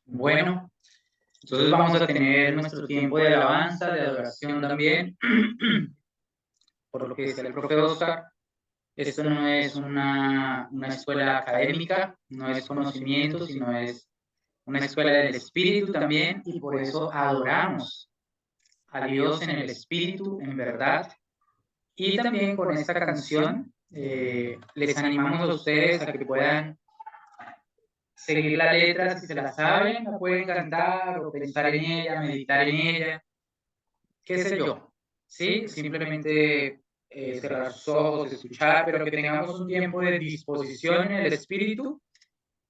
Bueno, entonces vamos a tener nuestro tiempo de alabanza, de adoración también. Por lo que decía el profe Oscar, esto no es una escuela académica, no es conocimiento, sino es una escuela del espíritu también, y por eso adoramos a Dios en el espíritu, en verdad. Y también con esta canción les animamos a ustedes a que puedan seguir la letra, si se la saben, la pueden cantar o pensar en ella, meditar en ella, qué sé yo, ¿sí? Simplemente cerrar sus ojos, escuchar, pero que tengamos un tiempo de disposición en el espíritu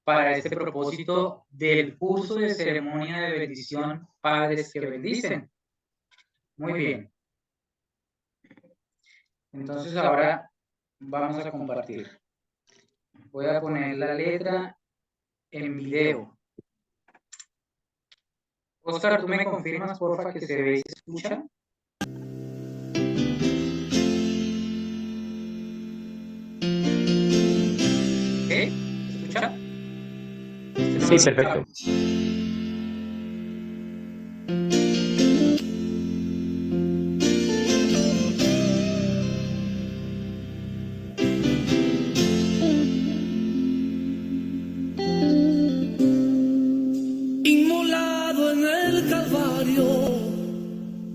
para este propósito del curso de ceremonia de bendición Padres que bendicen. Muy bien. Entonces ahora vamos a compartir. Voy a poner la letra en video. Oscar, ¿tú me confirmas, porfa, que se ve y se escucha? ¿Ok? ¿Se escucha? Sí, perfecto. Inmolado en el Calvario,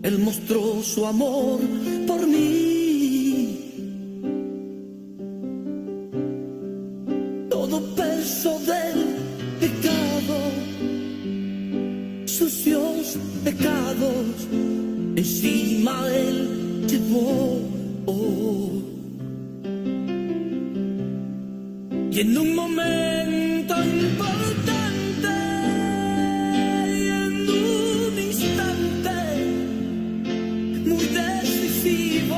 Él mostró su amor por mí. Todo peso del pecado, sucios pecados, encima Él llevó. Y en un momento importante, y en un instante muy decisivo,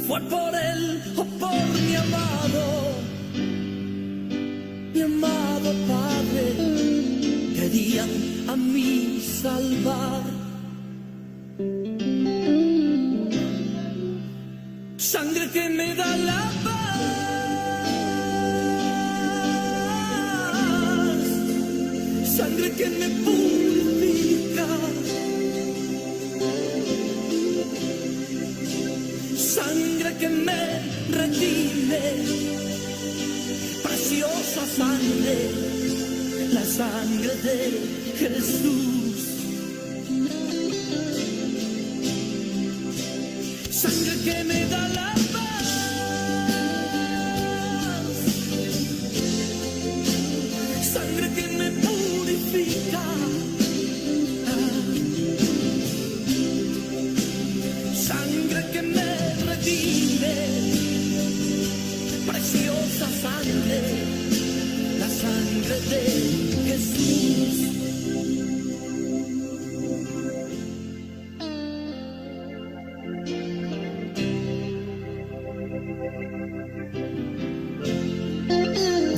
fue por él o por mi amado Padre, querían a mí salvar. Sangre que me da la paz, sangre que me purifica, sangre que me redime, preciosa sangre, la sangre de Jesús. Sangre que me da la paz, sangre que me purifica, sangre que me redime, preciosa sangre, la sangre de Jesús.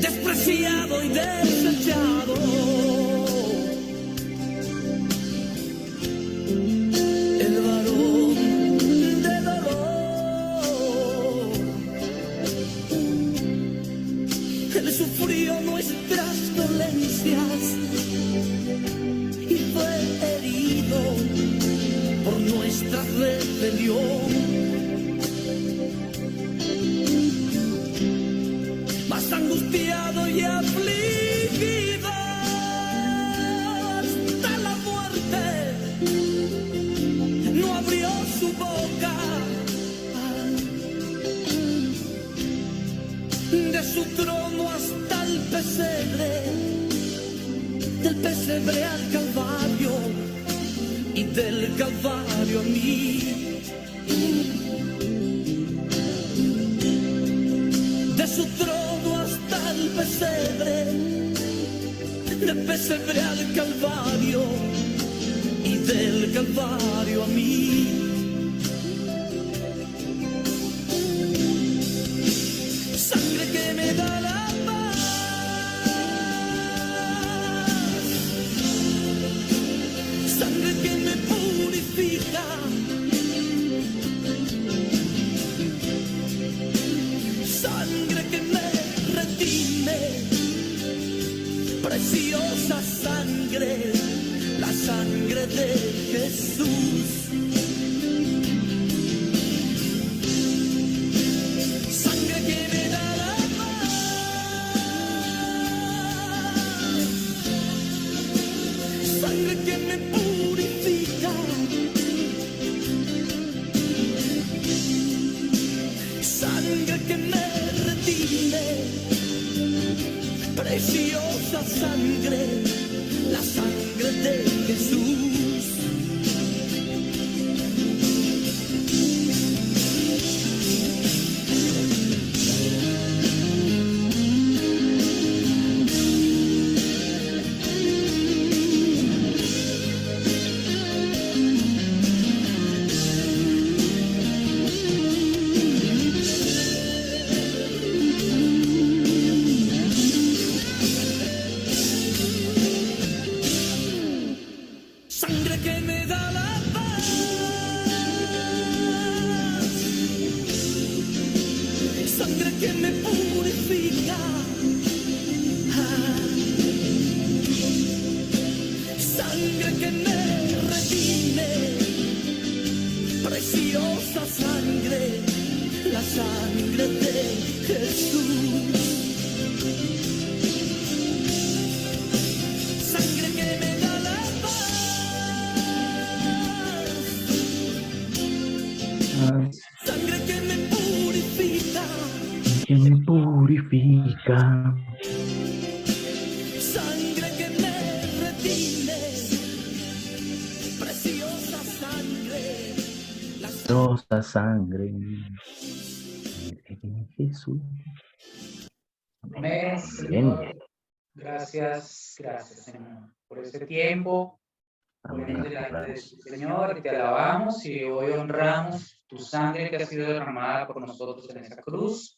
Despreciado y desechado, el varón de dolor, Él sufrió nuestras dolencias y fue herido por nuestra rebelión. Más angustiado y afligido hasta la muerte, no abrió su boca. De su trono hasta el pesebre, del pesebre al Calvario y del Calvario a mí. De su trono hasta el pesebre, del pesebre al Calvario y del Calvario a mí. Sangre que me da la paz, sangre que me purifica, sangre que me redime, preciosa sangre, la sangre de Jesús. Sangre que me da la paz, sangre que me purifica, sangre que me redime, preciosa sangre, la sangre de Jesús. Sangre que me da la paz, sangre que me purifica, sangre que me redime, preciosa sangre, la sangre de Jesús. Sangre que me da la paz, sangre que me purifica, Que me purifica. sangre que me redime, preciosa sangre, la Rosa sangre de Jesús. Amén, Señor. Gracias, gracias, Señor, por este tiempo. Ponemos delante de ti, Señor, y te alabamos y hoy honramos tu sangre que ha sido derramada por nosotros en esa cruz.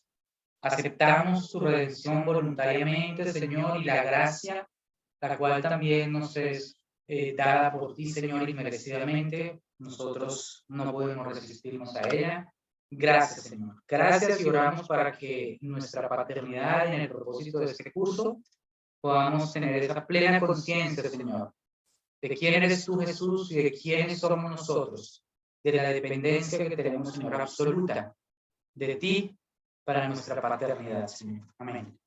Aceptamos tu redención voluntariamente, Señor, y la gracia, la cual también nos es dada por ti, Señor, inmerecidamente. Nosotros no podemos resistirnos a ella. Gracias, Señor. Gracias y oramos para que nuestra paternidad en el propósito de este curso podamos tener esa plena conciencia, Señor, de quién eres tú, Jesús, y de quiénes somos nosotros, de la dependencia que tenemos, Señor, absoluta de ti para nuestra paternidad, Señor. Amén.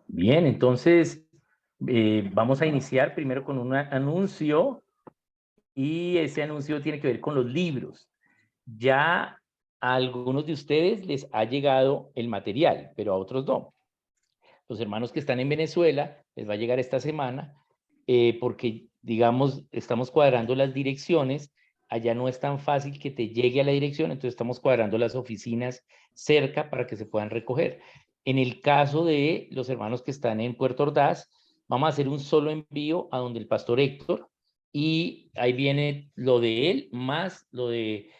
Bien, entonces vamos a iniciar primero con un anuncio y ese anuncio tiene que ver con los libros. Ya a algunos de ustedes les ha llegado el material, pero a otros no. Los hermanos que están en Venezuela les va a llegar esta semana porque, digamos, estamos cuadrando las direcciones. Allá no es tan fácil que te llegue a la dirección, entonces estamos cuadrando las oficinas cerca para que se puedan recoger. En el caso de los hermanos que están en Puerto Ordaz, vamos a hacer un solo envío a donde el pastor Héctor, y ahí viene lo de él más lo de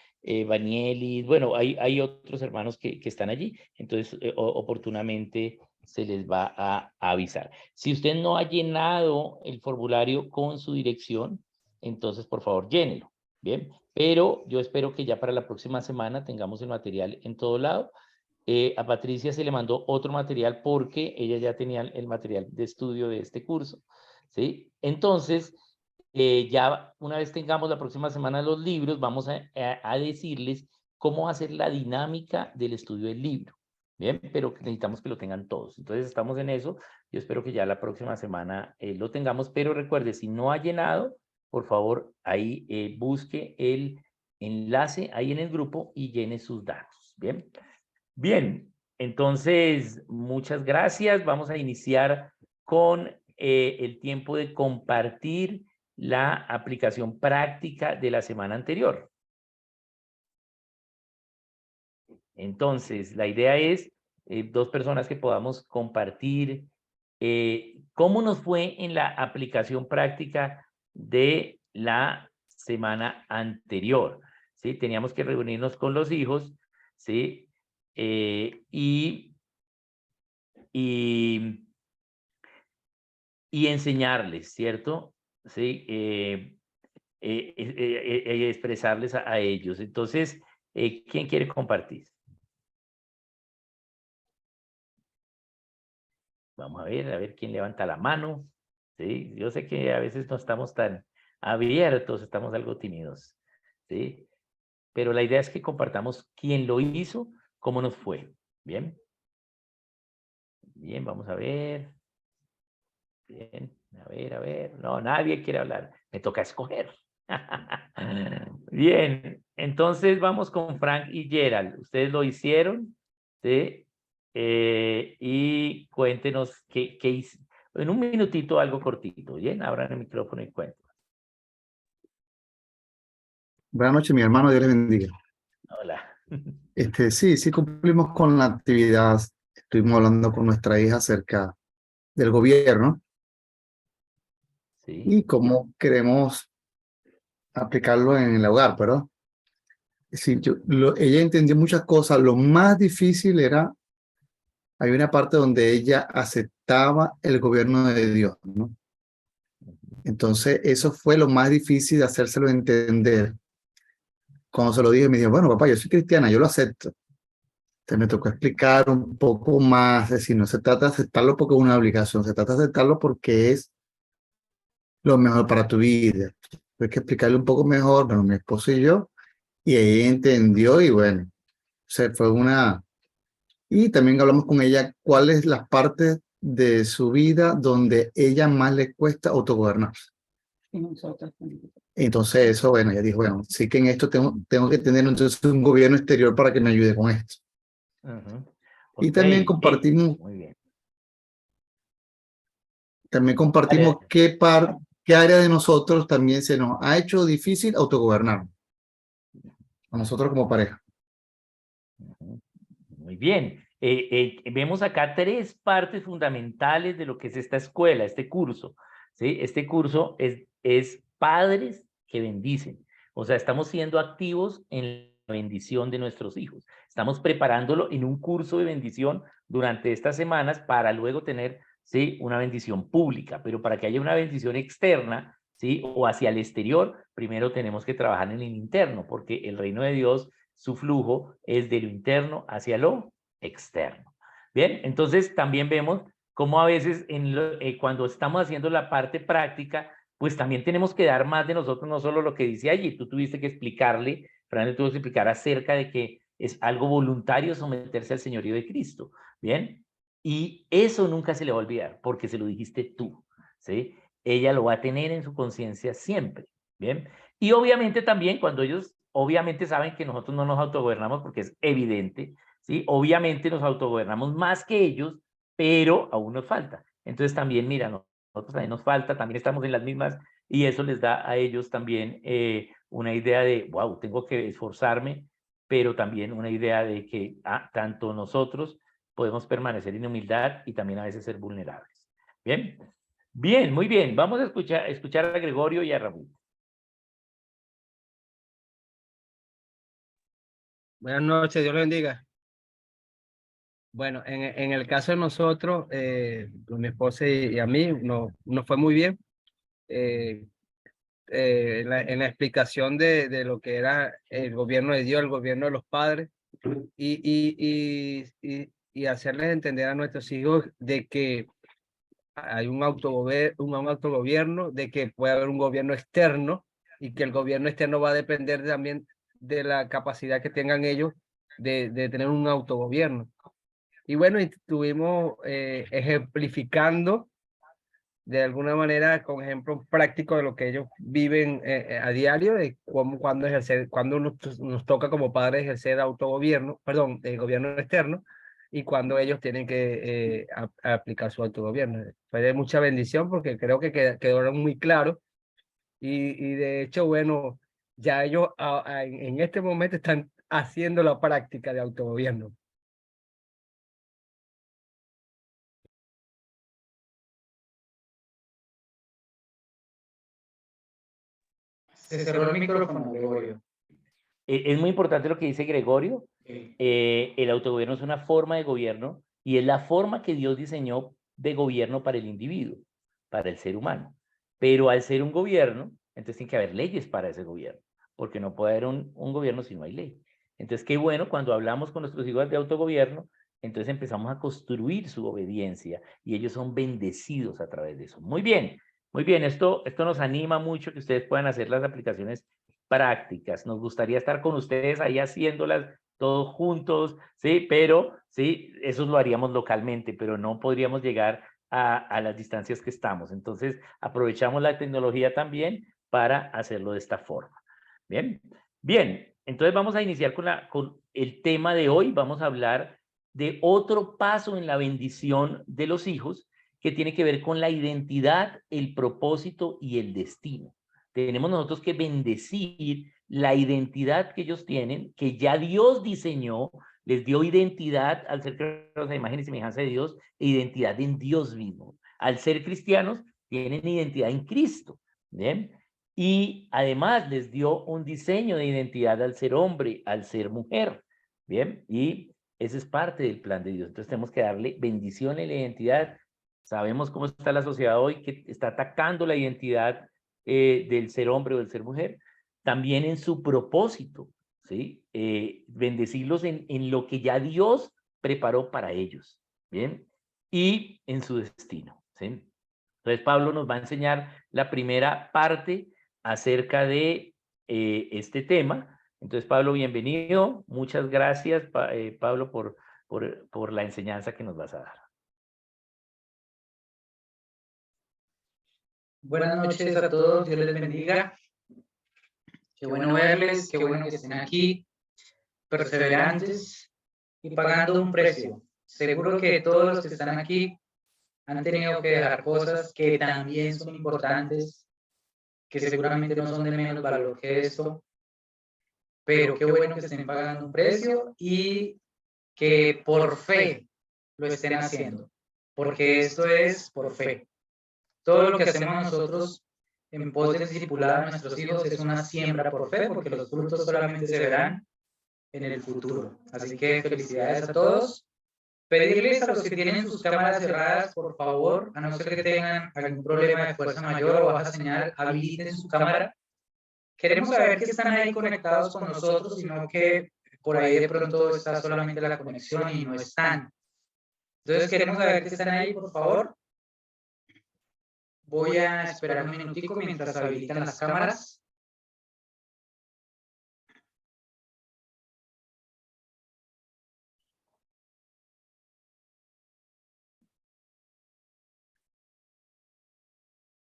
Banieli. Bueno, hay otros hermanos que están allí, entonces oportunamente se les va a avisar. Si usted no ha llenado el formulario con su dirección, entonces por favor llénelo, ¿bien? Pero yo espero que ya para la próxima semana tengamos el material en todo lado. A Patricia se le mandó otro material porque ella ya tenía el material de estudio de este curso, ¿sí? Entonces, ya una vez tengamos la próxima semana los libros, vamos a decirles cómo hacer la dinámica del estudio del libro. Bien, pero necesitamos que lo tengan todos. Entonces estamos en eso. Yo espero que ya la próxima semana lo tengamos, pero recuerde, si no ha llenado, por favor, ahí busque el enlace ahí en el grupo y llene sus datos. Bien, bien, entonces muchas gracias. Vamos a iniciar con el tiempo de compartir la aplicación práctica de la semana anterior. Entonces, la idea es dos personas que podamos compartir cómo nos fue en la aplicación práctica de la semana anterior, ¿sí? Teníamos que reunirnos con los hijos, ¿sí? Y enseñarles, ¿cierto? ¿Sí? Expresarles a ellos. Entonces, ¿quién quiere compartir? Vamos a ver quién levanta la mano. ¿Sí? Yo sé que a veces no estamos tan abiertos, estamos algo tímidos. ¿Sí? Pero la idea es que compartamos quién lo hizo, cómo nos fue. ¿Bien? Bien, vamos a ver. Bien, a ver. No, nadie quiere hablar. Me toca escoger. Bien, entonces vamos con Frank y Gerald. Ustedes lo hicieron, ¿sí? Y cuéntenos qué hizo. En un minutito, algo cortito. Bien, abran el micrófono y cuenten. Buenas noches, mi hermano, Dios les bendiga. Hola. Sí cumplimos con la actividad. Estuvimos hablando con nuestra hija acerca del gobierno Sí, y cómo queremos aplicarlo en el hogar, ¿verdad? Sí, ella entendió muchas cosas. Lo más difícil era, hay una parte donde ella aceptaba el gobierno de Dios, ¿no? Entonces, eso fue lo más difícil de hacérselo entender. Cuando se lo dije, me dijo, bueno, papá, yo soy cristiana, yo lo acepto. Entonces me tocó explicar un poco más, es decir, no se trata de aceptarlo porque es una obligación, se trata de aceptarlo porque es lo mejor para tu vida. Hay que explicarle un poco mejor, bueno, mi esposo y yo, y ella entendió y bueno, se fue una... Y también hablamos con ella cuáles las partes de su vida donde ella más le cuesta autogobernarse. Entonces eso, bueno, ella dijo, bueno, sí que en esto tengo que tener entonces un gobierno exterior para que me ayude con esto. Y ok, también compartimos muy bien. Dale. qué área de nosotros también se nos ha hecho difícil autogobernar. A nosotros como pareja. Muy bien. Vemos acá tres partes fundamentales de lo que es esta escuela, este curso. ¿Sí? Este curso es padres que bendicen. O sea, estamos siendo activos en la bendición de nuestros hijos. Estamos preparándolo en un curso de bendición durante estas semanas para luego tener, ¿sí?, una bendición pública. Pero para que haya una bendición externa, ¿sí?, o hacia el exterior, primero tenemos que trabajar en el interno, porque el reino de Dios, su flujo es de lo interno hacia lo externo. Bien, entonces también vemos cómo a veces cuando estamos haciendo la parte práctica, pues también tenemos que dar más de nosotros, no solo lo que dice allí. Tú tuviste que explicarle, Fran, tuvo que explicar acerca de que es algo voluntario someterse al señorío de Cristo. Bien, y eso nunca se le va a olvidar porque se lo dijiste tú, ¿sí? Ella lo va a tener en su conciencia siempre. Bien, y obviamente también cuando ellos obviamente saben que nosotros no nos autogobernamos porque es evidente, ¿sí? Obviamente nos autogobernamos más que ellos, pero aún nos falta. Entonces también, mira, nosotros también nos falta, también estamos en las mismas y eso les da a ellos también una idea de, wow, tengo que esforzarme, pero también una idea de que tanto nosotros podemos permanecer en humildad y también a veces ser vulnerables. Bien, bien, muy bien. Vamos a escuchar a Gregorio y a Raúl. Buenas noches, Dios le bendiga. Bueno, en el caso de nosotros, con mi esposa y a mí, no fue muy bien. En la explicación de lo que era el gobierno de Dios, el gobierno de los padres, y hacerles entender a nuestros hijos de que hay un autogobierno, de que puede haber un gobierno externo y que el gobierno externo va a depender también de la capacidad que tengan ellos de tener un autogobierno. Y bueno, estuvimos ejemplificando de alguna manera con ejemplos prácticos de lo que ellos viven a diario, de cuando ejercer, cuando nos toca como padres ejercer autogobierno, perdón, gobierno externo, y cuando ellos tienen que aplicar su autogobierno. Fue de mucha bendición porque creo que quedaron muy claros y de hecho, bueno, ya ellos en este momento están haciendo la práctica de autogobierno. Se cerró el micrófono, Gregorio. Es muy importante lo que dice Gregorio. Sí. El autogobierno es una forma de gobierno y es la forma que Dios diseñó de gobierno para el individuo, para el ser humano. Pero al ser un gobierno, entonces tiene que haber leyes para ese gobierno, porque no puede haber un gobierno si no hay ley. Entonces, qué bueno cuando hablamos con nuestros hijos de autogobierno, entonces empezamos a construir su obediencia y ellos son bendecidos a través de eso. Muy bien, muy bien. Esto nos anima mucho que ustedes puedan hacer las aplicaciones prácticas. Nos gustaría estar con ustedes ahí haciéndolas todos juntos, ¿sí? Pero, sí, eso lo haríamos localmente, pero no podríamos llegar a las distancias que estamos. Entonces, aprovechamos la tecnología también para hacerlo de esta forma. Bien, bien. Entonces vamos a iniciar con el tema de hoy. Vamos a hablar de otro paso en la bendición de los hijos que tiene que ver con la identidad, el propósito y el destino. Tenemos nosotros que bendecir la identidad que ellos tienen, que ya Dios diseñó, les dio identidad al ser creados a imagen y semejanza de Dios e identidad en Dios mismo. Al ser cristianos, tienen identidad en Cristo. ¿Bien? Y además les dio un diseño de identidad al ser hombre, al ser mujer. Bien, y ese es parte del plan de Dios. Entonces tenemos que darle bendición en la identidad. Sabemos cómo está la sociedad hoy, que está atacando la identidad del ser hombre o del ser mujer. También en su propósito, ¿sí? Bendecirlos en lo que ya Dios preparó para ellos. Bien, y en su destino, ¿sí? Entonces Pablo nos va a enseñar la primera parte acerca de este tema. Entonces, Pablo, bienvenido. Muchas gracias, Pablo, por la enseñanza que nos vas a dar. Buenas noches a todos, Dios les bendiga. Qué bueno verles, qué bueno que estén aquí, perseverantes y pagando un precio. Seguro que todos los que están aquí han tenido que dejar cosas que también son importantes, que seguramente no son de menos valor que esto, pero qué bueno que estén pagando un precio y que por fe lo estén haciendo, porque esto es por fe. Todo lo que hacemos nosotros en pos de discipular a nuestros hijos es una siembra por fe, porque los frutos solamente se verán en el futuro. Así que felicidades a todos. Pedirles a los que tienen sus cámaras cerradas, por favor, a no ser que tengan algún problema de fuerza mayor o baja señal, habiliten su cámara. Queremos saber que están ahí conectados con nosotros, sino que por ahí de pronto está solamente la conexión y no están. Entonces queremos saber que están ahí, por favor. Voy a esperar un minutico mientras habilitan las cámaras.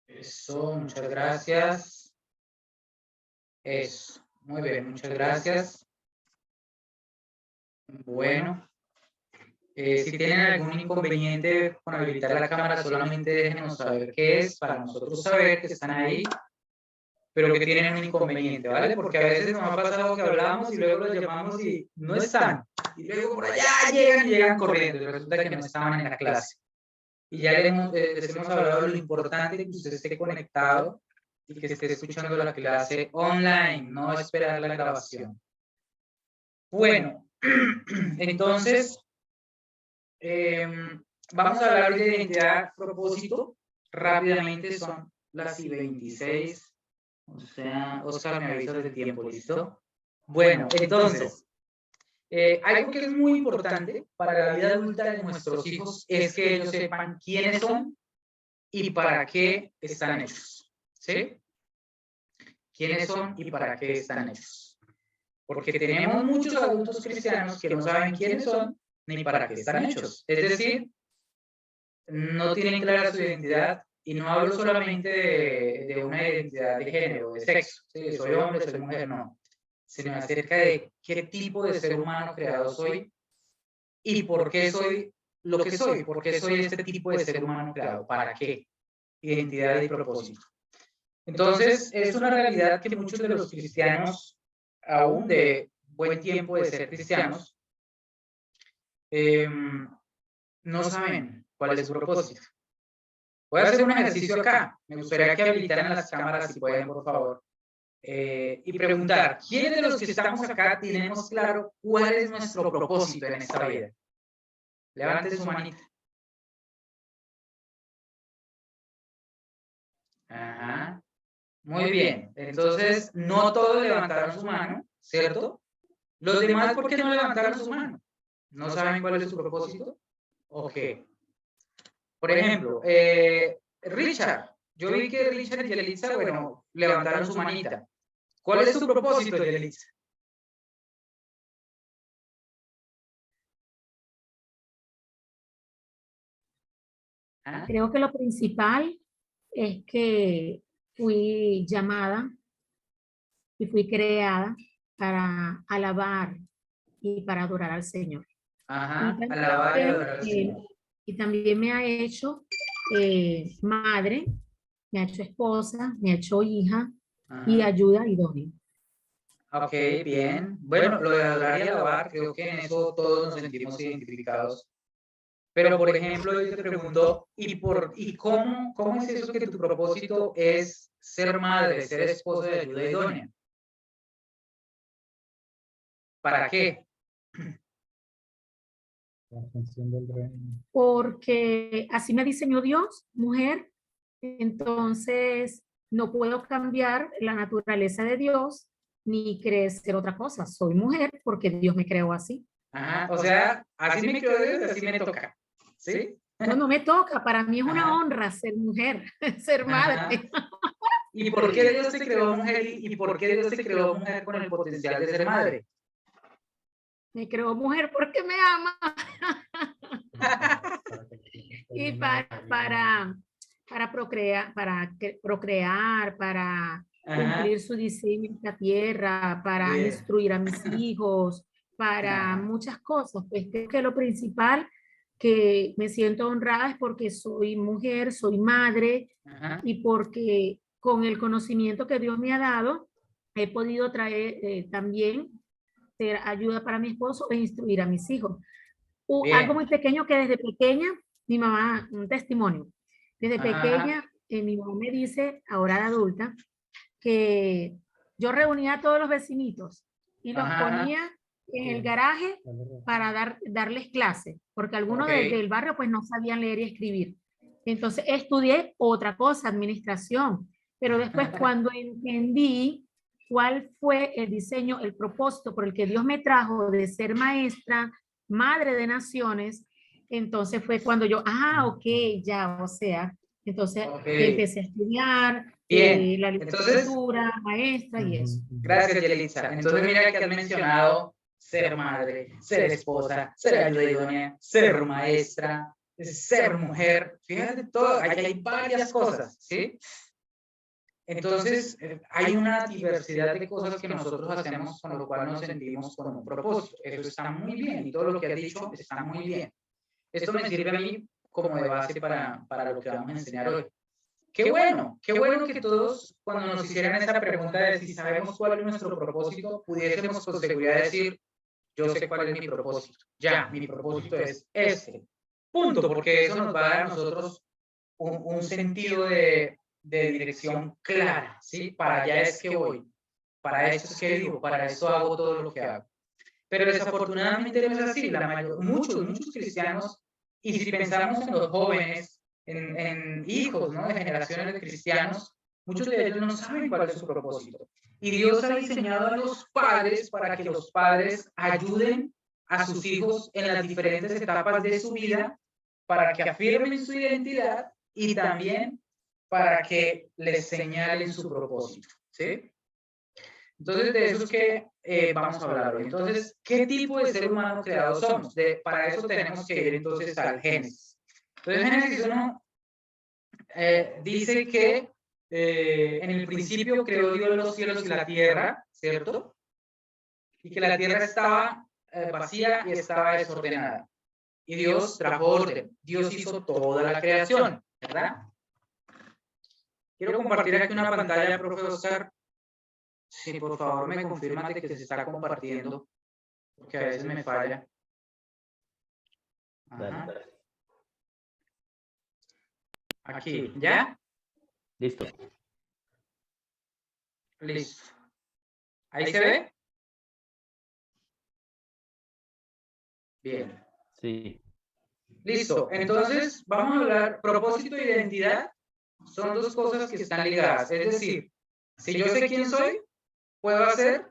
Eso, muchas gracias. Eso, muy bien, muchas gracias. Bueno, si tienen algún inconveniente con habilitar la cámara, solamente déjenos saber qué es para nosotros saber que están ahí, pero que tienen un inconveniente, ¿vale? Porque a veces nos ha pasado que hablamos y luego los llamamos y no están. Y luego por allá llegan corriendo y resulta que no estaban en la clase. Y ya les hemos hablado de lo importante que usted esté conectado y que esté escuchando la clase online, no esperar la grabación. Bueno, entonces, vamos a hablar de identidad, propósito. Rápidamente son las I-26. O sea, Oscar me avisa del tiempo, ¿listo? Bueno, entonces, algo que es muy importante para la vida adulta de nuestros hijos es que ellos sepan quiénes son y para qué están hechos, ¿sí? ¿Quiénes son y para qué están hechos? Porque tenemos muchos adultos cristianos que no saben quiénes son ni para qué están hechos. Es decir, no tienen clara su identidad y no hablo solamente de una identidad de género, de sexo, ¿sí? Soy hombre, soy mujer, no, sino acerca de qué tipo de ser humano creado soy y por qué soy lo que soy, por qué soy este tipo de ser humano creado, para qué, identidad y propósito. Entonces, es una realidad que muchos de los cristianos, aún de buen tiempo de ser cristianos, no saben cuál es su propósito. Voy a hacer un ejercicio acá. Me gustaría que habilitaran las cámaras, si pueden, por favor. Y preguntar, ¿quiénes de los que estamos acá tenemos claro cuál es nuestro propósito en esta vida? Levanten su manita. Ajá. Muy bien. Entonces, no todos levantaron su mano, ¿cierto? Los demás, ¿por qué no levantaron su mano? ¿No saben cuál es su propósito? Ok. Por ejemplo, Richard. Yo vi que Richard y Yelitza, bueno, levantaron su manita. ¿Cuál es su propósito, Yelitza? ¿Ah? Creo que lo principal es que fui llamada y fui creada para alabar y para adorar al Señor. Ajá, Y también, alabar y adorar al Señor. y también me ha hecho madre, me ha hecho esposa, me ha hecho hija y Ajá. ayuda idónea. Ok, bien. Bueno, lo de adorar y alabar, creo que en eso todos nos sentimos identificados. Pero, por ejemplo, yo te pregunto, ¿y cómo es eso que tu propósito es ser madre, ser esposa de ayuda idónea? ¿Para qué? Porque así me diseñó Dios, mujer, entonces no puedo cambiar la naturaleza de Dios ni crecer otra cosa. Soy mujer porque Dios me creó así. Ajá, o sea, así me quedo Dios, así me toca. ¿Sí? No, no me toca, para mí es una Ajá. honra ser mujer, ser madre. Ajá. ¿Y por qué Dios te creó mujer y por qué Dios te creó mujer con el potencial de ser madre? Me creó mujer porque me ama. Y para procrear, para Ajá. cumplir su diseño en la tierra, para Bien. instruir a mis hijos, para Ajá. muchas cosas. Pues creo que lo principal que me siento honrada es porque soy mujer, soy madre Ajá. y porque con el conocimiento que Dios me ha dado, he podido traer también ser ayuda para mi esposo e instruir a mis hijos. Algo muy pequeño que desde pequeña, mi mamá, un testimonio, desde pequeña, mi mamá me dice, ahora de adulta, que yo reunía a todos los vecinitos y los ponía en el garaje para darles clases, porque algunos del barrio pues no sabían leer y escribir. Entonces estudié otra cosa, administración, pero después cuando entendí cuál fue el diseño, el propósito por el que Dios me trajo de ser maestra, madre de naciones, entonces fue cuando yo, ok, ya, o sea, entonces empecé a estudiar la literatura, maestra y eso. Gracias, Yelitza. Entonces mira que has mencionado ser madre, ser esposa, ser ayuda idónea, ser maestra, ser mujer. Fíjate todo, hay varias cosas, ¿sí? Entonces, hay una diversidad de cosas que nosotros hacemos con lo cual nos sentimos con un propósito. Eso está muy bien y todo lo que has dicho está muy bien. Esto me sirve a mí como de base para lo que vamos a enseñar hoy. Qué bueno que todos cuando nos hicieran esa pregunta de si sabemos cuál es nuestro propósito, pudiésemos con seguridad decir, yo sé cuál es mi propósito. Ya, mi propósito es este. Punto, porque eso nos va a dar a nosotros un sentido de dirección clara, ¿sí? Para allá es que voy, para eso es que vivo, para eso hago todo lo que hago. Pero desafortunadamente no es así. Muchos cristianos, y si pensamos en los jóvenes, en hijos, ¿no?, de generaciones de cristianos, muchos de ellos no saben cuál es su propósito. Y Dios ha diseñado a los padres para que los padres ayuden a sus hijos en las diferentes etapas de su vida, para que afirmen su identidad y también para que les señalen su propósito, ¿sí? Entonces, de eso es que vamos a hablar hoy. Entonces, ¿qué tipo de ser humano creado somos? Para eso tenemos que ir entonces al Génesis. Entonces, Génesis 1 dice que en el principio creó Dios los cielos y la tierra, ¿cierto? Y que la tierra estaba vacía y estaba desordenada. Y Dios trajo orden. Dios hizo toda la creación, ¿verdad? Quiero compartir aquí una pantalla, profe Oscar. Sí, por favor, me confirman de que se está compartiendo, porque a veces me falla. Ajá. Aquí, ¿ya? Listo. Listo. ¿Ahí se ve? Bien. Sí. Listo. Entonces, vamos a hablar, propósito e identidad son dos cosas que están ligadas. Es decir, si yo sé quién soy, puedo hacer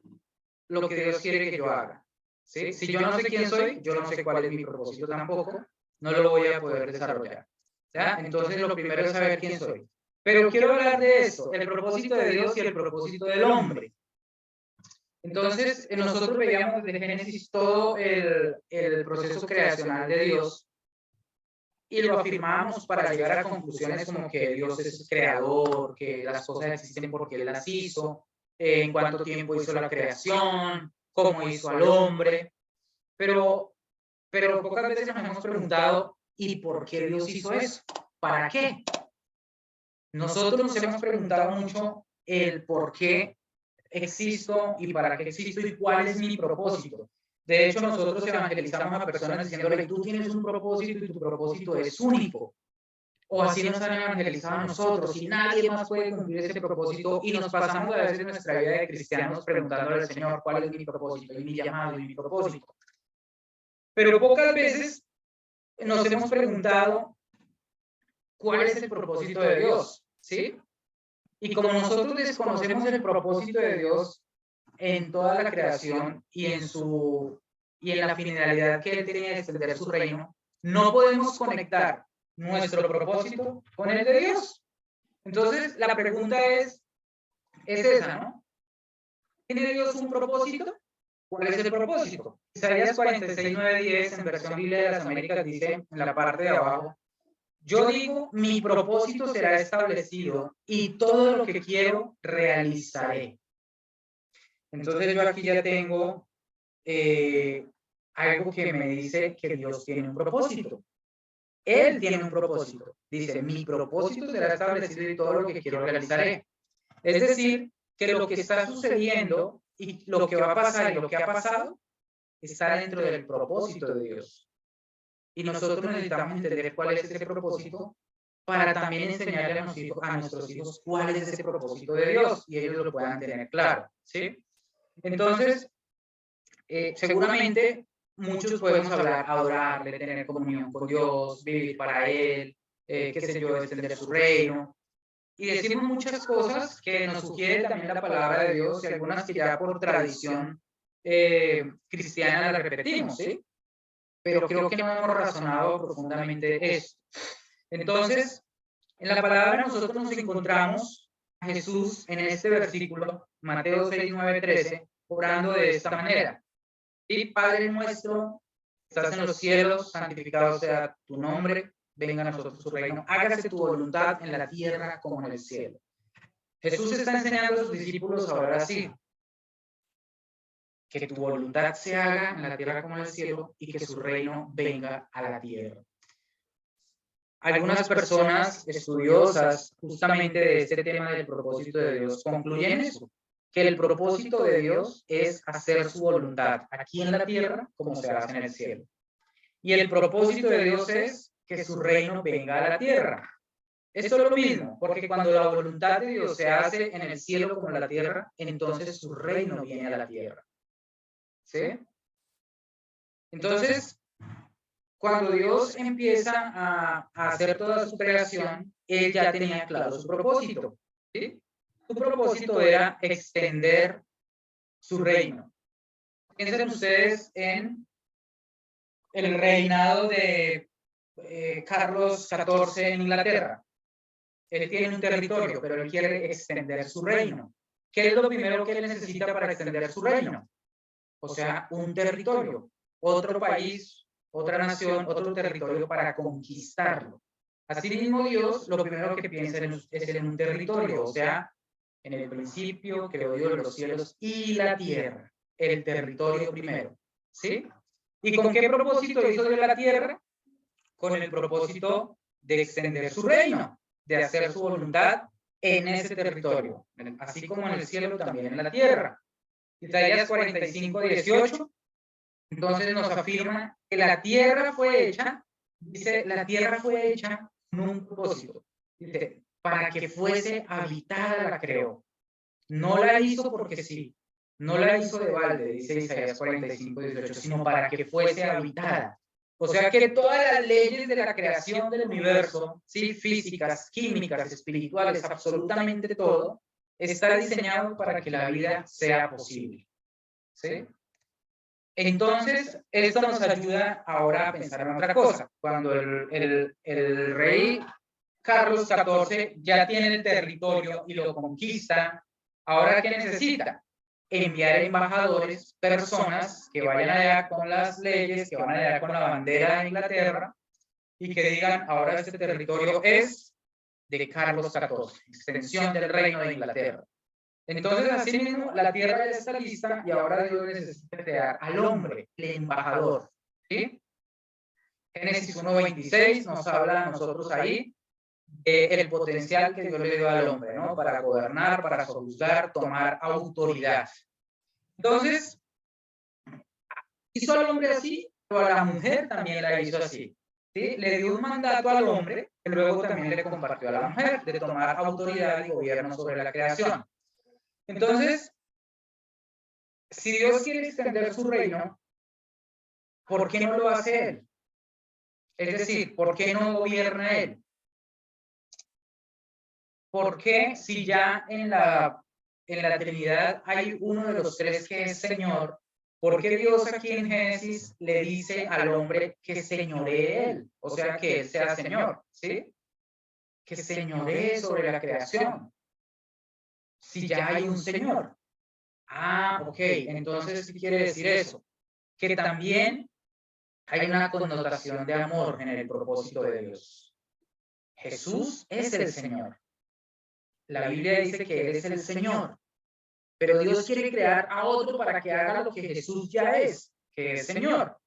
lo que Dios quiere que yo haga. ¿sí? Si yo no sé quién soy, yo no sé cuál es mi propósito tampoco, no lo voy a poder desarrollar. ¿Ya? Entonces lo primero es saber quién soy. Pero quiero hablar de esto, el propósito de Dios y el propósito del hombre. Entonces, nosotros veíamos desde Génesis todo el proceso creacional de Dios y lo afirmamos para llegar a conclusiones como que Dios es creador, que las cosas existen porque Él las hizo, en cuánto tiempo hizo la creación, cómo hizo al hombre, pero pocas veces nos hemos preguntado, ¿y por qué Dios hizo eso? ¿Para qué? Nosotros nos hemos preguntado mucho el por qué existo y para qué existo y cuál es mi propósito. De hecho, nosotros evangelizamos a personas diciéndole, tú tienes un propósito y tu propósito es único. O así nos han evangelizado a nosotros y nadie más puede cumplir ese propósito y nos pasamos a veces nuestra vida de cristianos preguntándole al Señor cuál es mi propósito y mi llamado y mi propósito. Pero pocas veces nos hemos preguntado cuál es el propósito de Dios, ¿sí? Y como nosotros desconocemos el propósito de Dios en toda la creación y en la finalidad que Él tenía de extender su reino, no podemos conectar nuestro propósito con el de Dios. Entonces, la pregunta es esa, ¿no? ¿Tiene Dios un propósito? ¿Cuál es el propósito? Isaías 46, 9, 10, en versión Biblia de las Américas, dice en la parte de abajo, yo digo, mi propósito será establecido y todo lo que quiero realizaré. Entonces yo aquí ya tengo algo que me dice que Dios tiene un propósito. Él tiene un propósito. Dice, mi propósito será establecido y todo lo que quiero realizaré. Es decir, que lo que está sucediendo y lo que va a pasar y lo que ha pasado está dentro del propósito de Dios. Y nosotros necesitamos entender cuál es ese propósito para también enseñarle a nuestros hijos cuál es ese propósito de Dios y ellos lo puedan tener claro, ¿sí? Entonces, seguramente muchos podemos hablar, adorarle, tener comunión con Dios, vivir para Él, qué sé yo, extender su reino. Y decimos muchas cosas que nos sugiere también la palabra de Dios y algunas que ya por tradición cristiana las repetimos, ¿sí? Pero creo que no hemos razonado profundamente eso. Entonces, en la palabra nosotros nos encontramos a Jesús en este versículo, Mateo 6, 9, 13, orando de esta manera. Y Padre nuestro, estás en los cielos, santificado sea tu nombre, venga a nosotros tu reino, hágase tu voluntad en la tierra como en el cielo. Jesús está enseñando a sus discípulos a orar así. Que tu voluntad se haga en la tierra como en el cielo y que su reino venga a la tierra. Algunas personas estudiosas justamente de este tema del propósito de Dios concluyen eso, que el propósito de Dios es hacer su voluntad aquí en la tierra como se hace en el cielo. Y el propósito de Dios es que su reino venga a la tierra. Esto es lo mismo, porque cuando la voluntad de Dios se hace en el cielo como en la tierra, entonces su reino viene a la tierra. ¿Sí? Entonces, cuando Dios empieza a hacer toda su creación, Él ya tenía claro su propósito. ¿Sí? Su propósito era extender su reino. Piensen ustedes en el reinado de Carlos XIV en Inglaterra. Él tiene un territorio, pero él quiere extender su reino. ¿Qué es lo primero que él necesita para extender su reino? O sea, un territorio, otro país, otra nación, otro territorio para conquistarlo. Asimismo, Dios lo primero que piensa es en un territorio, o sea, en el principio creó Dios los cielos y la tierra, el territorio primero, ¿sí? ¿Y con qué propósito hizo Dios la tierra? Con el propósito de extender su reino, de hacer su voluntad en ese territorio, así como en el cielo, también en la tierra. Isaías 45, 18, entonces nos afirma que la tierra fue hecha, dice, la tierra fue hecha con un propósito, dice, para que fuese habitada la creó. No la hizo porque sí, no la hizo de balde, dice Isaías 45, 18, sino para que fuese habitada. O sea que todas las leyes de la creación del universo, ¿sí? Físicas, químicas, espirituales, absolutamente todo, está diseñado para que la vida sea posible. ¿Sí? Entonces, esto nos ayuda ahora a pensar en otra cosa. Cuando el rey Carlos XIV ya tiene el territorio y lo conquista, ¿ahora qué necesita? Enviar embajadores, personas que vayan allá con las leyes, que van allá con la bandera de Inglaterra y que digan, ahora este territorio es de Carlos XIV, extensión del reino de Inglaterra. Entonces, así mismo, la tierra ya está lista y ahora Dios necesita crear al hombre, el embajador. ¿Sí? Génesis 1:26 nos habla a nosotros ahí el potencial que Dios le dio al hombre, ¿no? Para gobernar, para juzgar, tomar autoridad. Entonces, hizo al hombre así, pero a la mujer también la hizo así. ¿Sí? Le dio un mandato al hombre, que luego también le compartió a la mujer, de tomar autoridad y gobierno sobre la creación. Entonces, si Dios quiere extender su reino, ¿por qué no lo hace Él? Es decir, ¿por qué no gobierna Él? ¿Por qué si ya en la Trinidad hay uno de los tres que es Señor, por qué Dios aquí en Génesis le dice al hombre que señoree Él? O sea, que Él sea Señor, ¿sí? Que señoree sobre la creación. Si ya hay un Señor. Ah, ok. Entonces, ¿qué quiere decir eso? Que también hay una connotación de amor en el propósito de Dios. Jesús es el Señor. La Biblia dice que Él es el Señor. Pero Dios quiere crear a otro para que haga lo que Jesús ya es, que es Señor.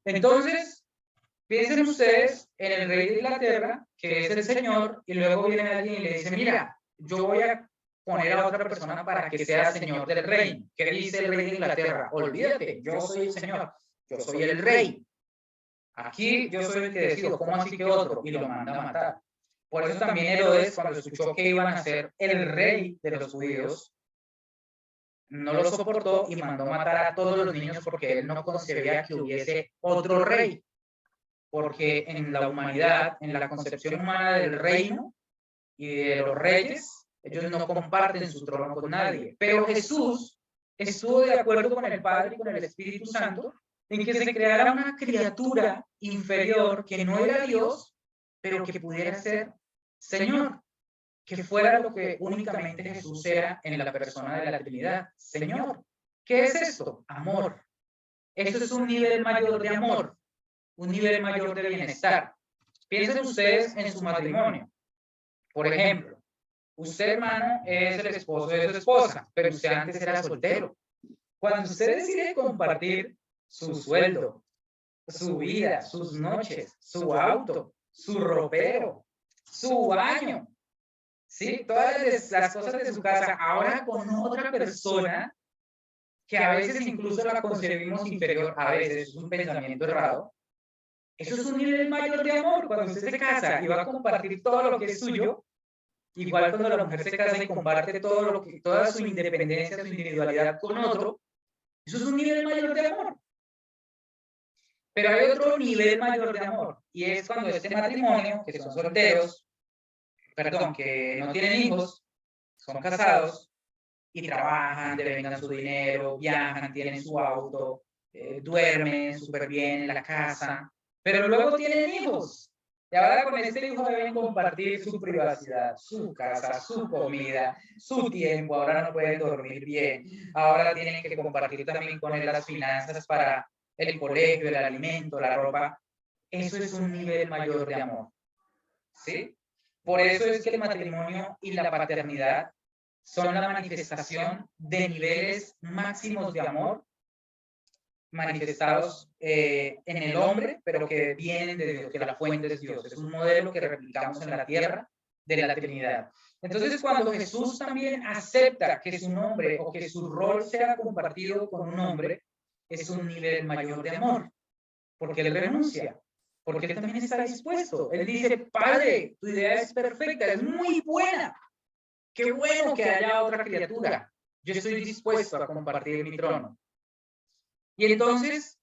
Entonces, piensen ustedes en el rey de Inglaterra, que es el Señor, y luego viene alguien y le dice, mira, yo voy a poner a otra persona para que sea Señor del reino. ¿Qué dice el rey de Inglaterra? Olvídate, yo soy el Señor, yo soy el rey. Aquí yo soy el que decido, ¿cómo así que otro? Y lo manda a matar. Por eso también Herodes, cuando escuchó que iban a ser el rey de los judíos, no lo soportó y mandó matar a todos los niños porque él no concebía que hubiese otro rey. Porque en la humanidad, en la concepción humana del reino y de los reyes, ellos no comparten su trono con nadie. Pero Jesús estuvo de acuerdo con el Padre y con el Espíritu Santo en que se creara una criatura inferior que no era Dios, pero que pudiera ser Señor. Que fuera lo que únicamente Jesús era en la persona de la Trinidad. Señor, ¿qué es esto? Amor. Eso es un nivel mayor de amor, un nivel mayor de bienestar. Piensen ustedes en su matrimonio. Por ejemplo, usted, hermano, es el esposo de su esposa, pero usted antes era soltero. Cuando usted decide compartir su sueldo, su vida, sus noches, su auto, su ropero, su baño, ¿sí? Todas las cosas de su casa, ahora con otra persona que a veces incluso la concebimos inferior, a veces es un pensamiento errado. Eso es un nivel mayor de amor. Cuando usted se casa y va a compartir todo lo que es suyo, igual cuando la mujer se casa y comparte toda su independencia, su individualidad con otro, eso es un nivel mayor de amor. Pero hay otro nivel mayor de amor, y es cuando este matrimonio, que son solteros, que no tienen hijos, son casados y trabajan, devengan su dinero, viajan, tienen su auto, duermen súper bien en la casa, pero luego tienen hijos. Y ahora con este hijo deben compartir su privacidad, su casa, su comida, su tiempo. Ahora no pueden dormir bien. Ahora tienen que compartir también con él las finanzas para el colegio, el alimento, la ropa. Eso es un nivel mayor de amor. ¿Sí? Por eso es que el matrimonio y la paternidad son la manifestación de niveles máximos de amor manifestados en el hombre, pero que vienen de Dios, que la fuente es Dios. Es un modelo que replicamos en la tierra de la Trinidad. Entonces, cuando Jesús también acepta que su nombre o que su rol sea compartido con un hombre, es un nivel mayor de amor, porque él renuncia. Porque él también está dispuesto. Él dice, Padre, tu idea es perfecta, es muy buena. Qué bueno que haya otra criatura. Yo estoy dispuesto a compartir mi trono. Y entonces,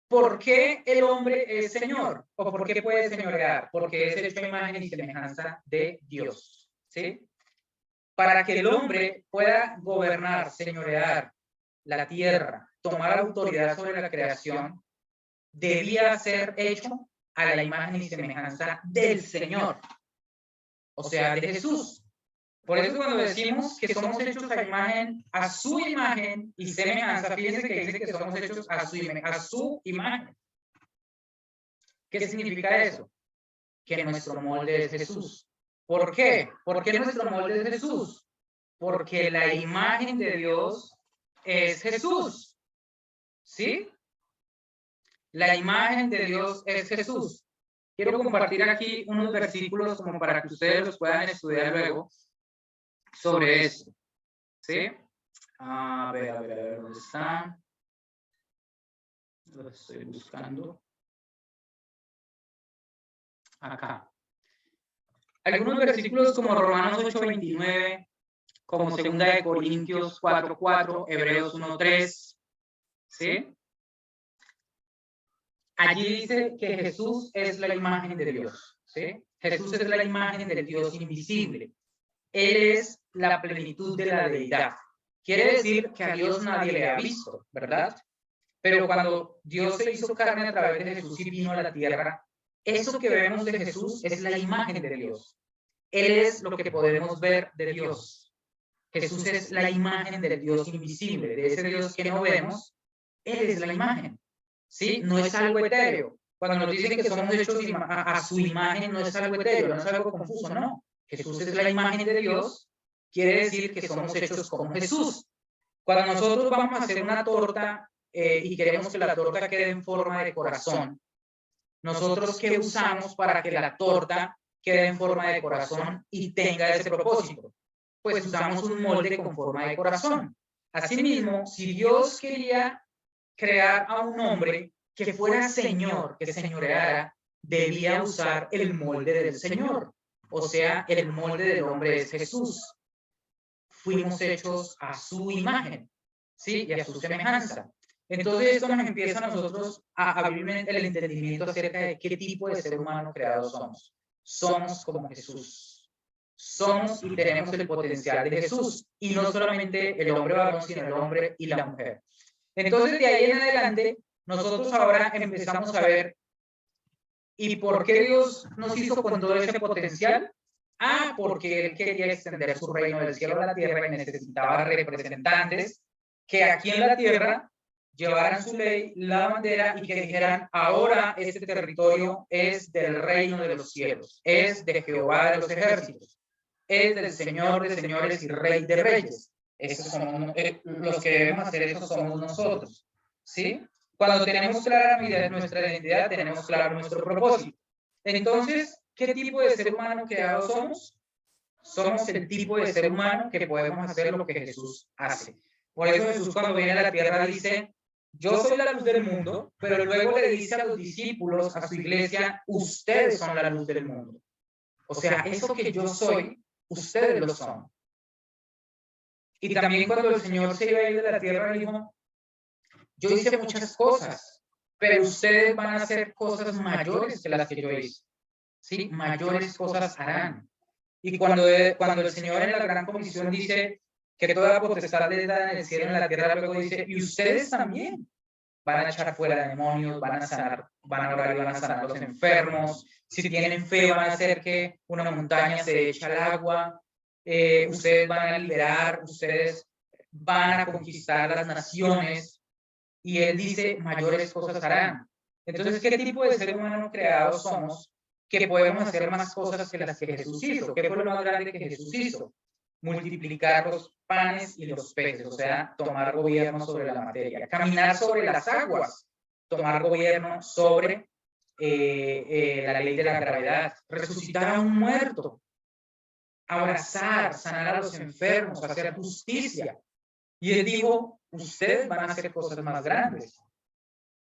¿por qué el hombre es Señor? ¿O por qué puede señorear? Porque es hecho a imagen y semejanza de Dios. ¿Sí? Para que el hombre pueda gobernar, señorear la tierra, tomara autoridad sobre la creación, debía ser hecho a la imagen y semejanza del Señor, o sea, de Jesús. Por eso cuando decimos que somos hechos a su imagen y semejanza, fíjense que dice que somos hechos a su imagen. ¿Qué significa eso? Que nuestro molde es Jesús. ¿Por qué? ¿Por qué nuestro molde es Jesús? Porque la imagen de Dios es Jesús. ¿Sí? La imagen de Dios es Jesús. Quiero compartir aquí unos versículos como para que ustedes los puedan estudiar luego sobre esto. ¿Sí? A ver, ¿dónde está? Lo estoy buscando. Acá. Algunos versículos como Romanos 8:29, como 2 Corintios 4:4, Hebreos 1:3, ¿sí? Allí dice que Jesús es la imagen de Dios, ¿sí? Jesús es la imagen del Dios invisible. Él es la plenitud de la deidad. Quiere decir que a Dios nadie le ha visto, ¿verdad? Pero cuando Dios se hizo carne a través de Jesús y vino a la tierra, eso que vemos de Jesús es la imagen de Dios. Él es lo que podemos ver de Dios. Jesús es la imagen del Dios invisible, de ese Dios que no vemos. Él es la imagen, ¿sí? No es algo etéreo. Cuando nos dicen que somos hechos a su imagen, no es algo etéreo, no es algo confuso, no. Jesús es la imagen de Dios, quiere decir que somos hechos como Jesús. Cuando nosotros vamos a hacer una torta y queremos que la torta quede en forma de corazón, nosotros ¿qué usamos para que la torta quede en forma de corazón y tenga ese propósito? Pues usamos un molde con forma de corazón. Asimismo, si Dios quería crear a un hombre que fuera Señor, que señoreara, debía usar el molde del Señor. O sea, el molde del hombre es Jesús. Fuimos hechos a su imagen, ¿sí? Y a su semejanza. Entonces esto nos empieza a nosotros a abrir el entendimiento acerca de qué tipo de ser humano creado somos. Somos como Jesús. Somos y tenemos el potencial de Jesús. Y no solamente el hombre varón, sino el hombre y la mujer. Entonces de ahí en adelante, nosotros ahora empezamos a ver ¿y por qué Dios nos hizo con todo ese potencial? Porque Él quería extender su reino del cielo a la tierra y necesitaba representantes que aquí en la tierra llevaran su ley, la bandera y que dijeran, ahora este territorio es del reino de los cielos, es de Jehová de los ejércitos, es del Señor de señores y Rey de reyes. Esos somos, los que debemos hacer eso somos nosotros, ¿sí? Cuando tenemos clara nuestra identidad, tenemos claro nuestro propósito. Entonces, ¿qué tipo de ser humano creado somos? Somos el tipo de ser humano que podemos hacer lo que Jesús hace. Por eso Jesús cuando viene a la tierra dice, yo soy la luz del mundo, pero luego le dice a los discípulos, a su iglesia, ustedes son la luz del mundo. O sea, eso que yo soy, ustedes lo son. Y también cuando el Señor se iba a ir de la tierra, dijo, yo hice muchas cosas, pero ustedes van a hacer cosas mayores que las que yo hice. ¿Sí? Mayores cosas harán. Y cuando el Señor en la gran comisión dice que toda potestad le da en el cielo y en la tierra, luego dice, y ustedes también van a echar fuera demonios, van a sanar, van a orar y van a sanar a los enfermos. Si tienen fe, van a hacer que una montaña se eche al agua. Ustedes van a liberar, ustedes van a conquistar las naciones. Y Él dice, mayores cosas harán. Entonces, ¿qué tipo de ser humano creado somos que podemos hacer más cosas que las que Jesús hizo? ¿Qué fue lo más grande que Jesús hizo? Multiplicar los panes y los peces, o sea, tomar gobierno sobre la materia. Caminar sobre las aguas, tomar gobierno sobre la ley de la gravedad. Resucitar a un muerto. Abrazar, sanar a los enfermos, hacer justicia. Y Él dijo, ustedes van a hacer cosas más grandes.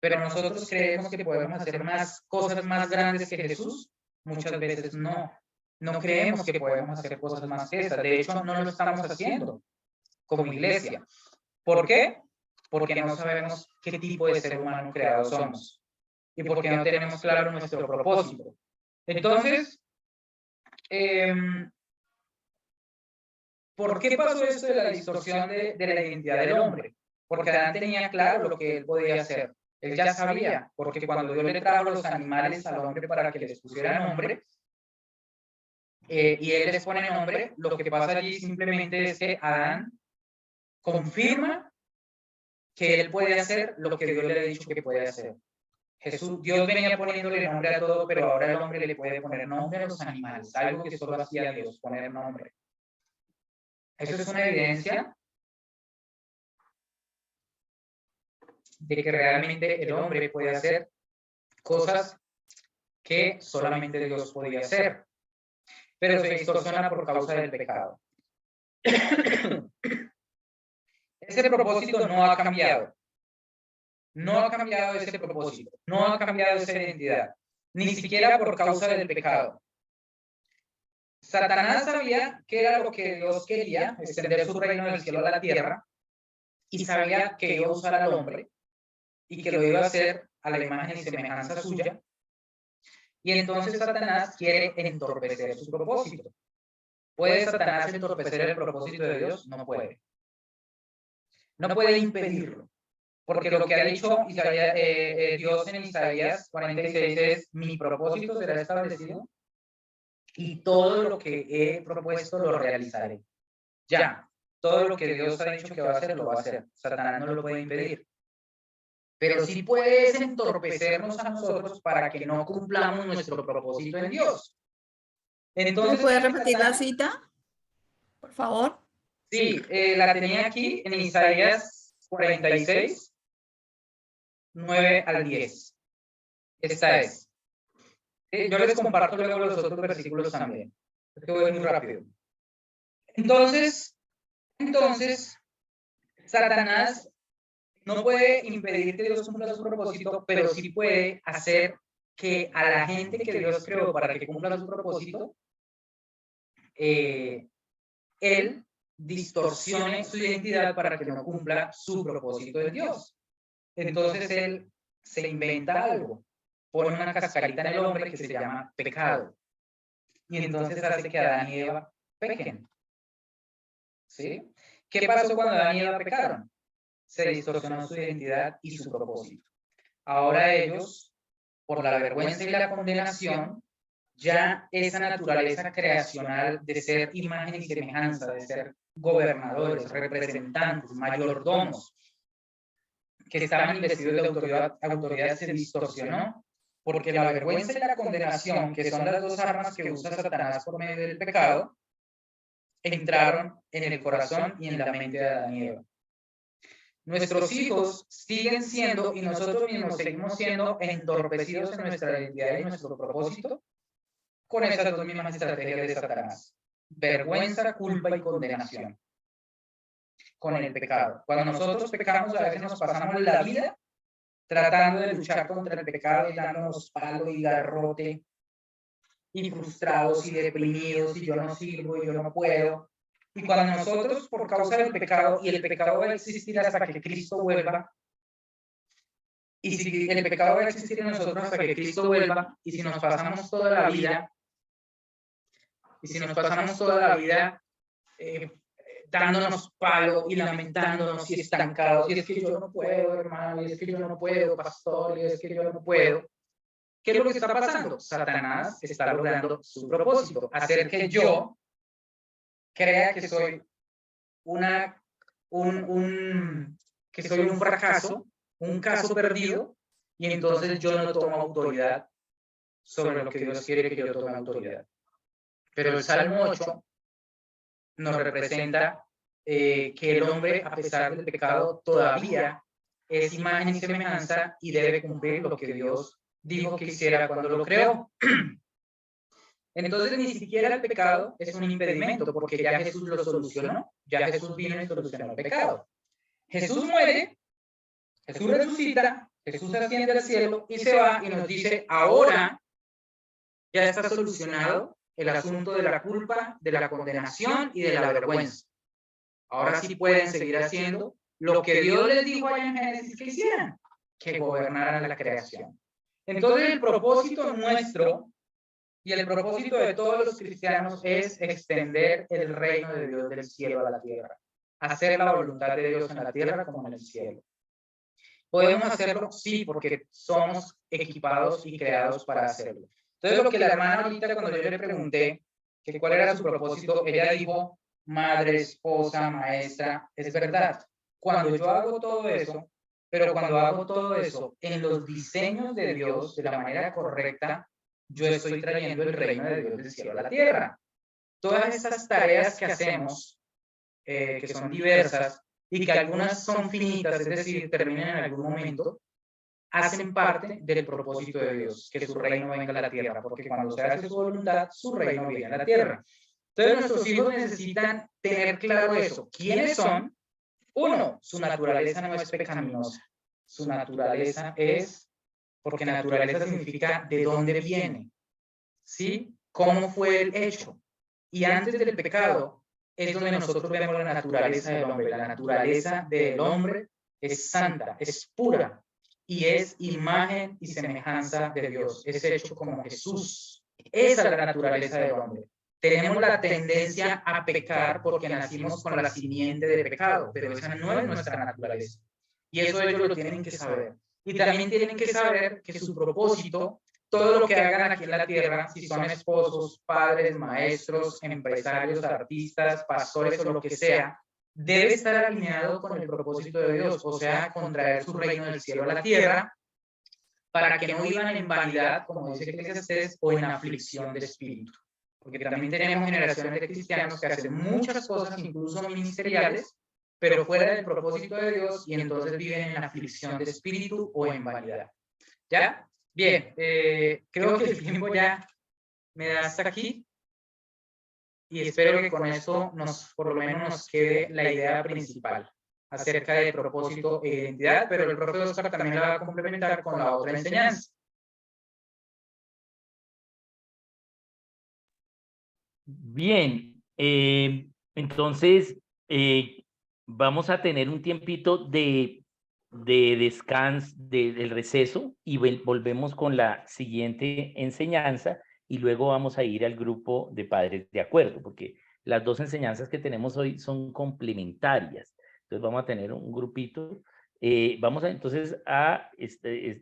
Pero nosotros creemos que podemos hacer cosas más grandes que Jesús. Muchas veces no. No creemos que podemos hacer cosas más que esas. De hecho, no lo estamos haciendo como iglesia. ¿Por qué? Porque no sabemos qué tipo de ser humano creado somos. Y porque no tenemos claro nuestro propósito. Entonces, ¿por qué pasó esto de la distorsión de la identidad del hombre? porque Adán tenía claro lo que él podía hacer. Él ya sabía, porque cuando Dios le trajo los animales al hombre para que les pusiera nombre, y él les pone nombre, lo que pasa allí simplemente es que Adán confirma que él puede hacer lo que Dios le ha dicho que puede hacer. Dios venía poniéndole nombre a todo, pero ahora el hombre le puede poner nombre a los animales, algo que solo hacía Dios, poner nombre. Eso es una evidencia de que realmente el hombre puede hacer cosas que solamente Dios podía hacer, pero se distorsiona por causa del pecado. Ese propósito no ha cambiado. No ha cambiado ese propósito, no ha cambiado esa identidad, ni siquiera por causa del pecado. Satanás sabía que era lo que Dios quería, extender su reino del cielo a la tierra, y sabía que iba a usar al hombre, y que lo iba a hacer a la imagen y semejanza suya, y entonces Satanás quiere entorpecer su propósito. ¿Puede Satanás entorpecer el propósito de Dios? No puede. No puede impedirlo. Porque lo que ha dicho Dios en Isaías 46 es: mi propósito será establecido y todo lo que he propuesto lo realizaré. Ya, todo lo que Dios ha dicho que va a hacer, lo va a hacer. Satanás no lo puede impedir. Pero sí puede entorpecernos a nosotros para que no cumplamos nuestro propósito en Dios. Entonces, ¿puedes repetir la cita, por favor? Sí, la tenía aquí en Isaías 46. 9 al 10. Esta es. Yo les comparto luego los otros versículos también. Es que voy muy rápido. Entonces, Satanás no puede impedir que Dios cumpla su propósito, pero sí puede hacer que a la gente que Dios creó para que cumpla su propósito, él distorsione su identidad para que no cumpla su propósito de Dios. Entonces él se inventa algo, pone una cascarita en el hombre que se llama pecado. Y entonces hace que Adán y Eva pequen. ¿Sí? ¿Qué pasó cuando Adán y Eva pecaron? Se distorsionó su identidad y su propósito. Ahora ellos, por la vergüenza y la condenación, ya esa naturaleza creacional de ser imagen y semejanza, de ser gobernadores, representantes, mayordomos, que estaban investidos de autoridad se distorsionó, porque la vergüenza y la condenación, que son las dos armas que usa Satanás por medio del pecado, entraron en el corazón y en la mente de Adán y Eva. Nuestros hijos siguen siendo, y nosotros mismos seguimos siendo, entorpecidos en nuestra identidad y nuestro propósito con esas dos mismas estrategias de Satanás: vergüenza, culpa y condenación. Con el pecado. Cuando nosotros pecamos, a veces nos pasamos la vida tratando de luchar contra el pecado y dándonos palo y garrote, y frustrados y deprimidos, y yo no sirvo, y yo no puedo. Y cuando nosotros, por causa del pecado, y el pecado va a existir hasta que Cristo vuelva, y si el pecado va a existir en nosotros hasta que Cristo vuelva, y si nos pasamos toda la vida, dándonos palo y lamentándonos y estancados, y es que yo no puedo, hermano, y es que yo no puedo, pastor, y es que yo no puedo. ¿Qué es lo que está pasando? Satanás está logrando su propósito: hacer que yo crea que soy un fracaso, un caso perdido, y entonces yo no tomo autoridad sobre lo que Dios quiere que yo tome autoridad. Pero el Salmo 8 nos representa que el hombre, a pesar del pecado, todavía es imagen y semejanza y debe cumplir lo que Dios dijo que hiciera cuando lo creó. Entonces, ni siquiera el pecado es un impedimento, porque ya Jesús lo solucionó. Ya Jesús vino y solucionó el pecado. Jesús muere, Jesús resucita, Jesús asciende al cielo y se va y nos dice: ahora ya está solucionado el asunto de la culpa, de la condenación y de la vergüenza. Ahora sí pueden seguir haciendo lo que Dios les dijo allá en Génesis que hicieran, que gobernaran la creación. Entonces el propósito nuestro y el propósito de todos los cristianos es extender el reino de Dios del cielo a la tierra, hacer la voluntad de Dios en la tierra como en el cielo. ¿Podemos hacerlo? Sí, porque somos equipados y creados para hacerlo. Entonces, lo que la hermana ahorita, cuando yo le pregunté que cuál era su propósito, ella dijo, madre, esposa, maestra, es verdad. Cuando yo hago todo eso, pero cuando hago todo eso en los diseños de Dios, de la manera correcta, yo estoy trayendo el reino de Dios del cielo a la tierra. Todas esas tareas que hacemos, que son diversas, y que algunas son finitas, es decir, terminan en algún momento, hacen parte del propósito de Dios, que su reino venga a la tierra, porque cuando se hace su voluntad, su reino viene a la tierra. Entonces nuestros hijos necesitan tener claro eso. ¿Quiénes son? Uno, su naturaleza no es pecaminosa. Su naturaleza es, porque naturaleza significa de dónde viene, ¿sí? ¿Cómo fue el hecho? Y antes del pecado es donde nosotros vemos la naturaleza del hombre. La naturaleza del hombre es santa, es pura y es imagen y semejanza de Dios. Es hecho como Jesús. Esa es la naturaleza del hombre. Tenemos la tendencia a pecar porque nacimos con la simiente de pecado, pero esa no es nuestra naturaleza. Y eso ellos lo tienen que saber. Y también tienen que saber que su propósito, todo lo que hagan aquí en la tierra, si son esposos, padres, maestros, empresarios, artistas, pastores o lo que sea, debe estar alineado con el propósito de Dios, o sea, con traer su reino del cielo a la tierra, para que no vivan en vanidad, como dice Eclesiastés, o en aflicción de espíritu. Porque también tenemos generaciones de cristianos que hacen muchas cosas, incluso ministeriales, pero fuera del propósito de Dios, y entonces viven en aflicción de espíritu o en vanidad. ¿Ya? Bien, creo que el tiempo ya me da hasta aquí y espero que con esto por lo menos nos quede la idea principal acerca del propósito e identidad, pero el profe Oscar también la va a complementar con la otra enseñanza. Bien, entonces vamos a tener un tiempito de descanso, del receso, y volvemos con la siguiente enseñanza, y luego vamos a ir al grupo de padres de acuerdo, porque las dos enseñanzas que tenemos hoy son complementarias. Entonces vamos a tener un grupito. Vamos entonces a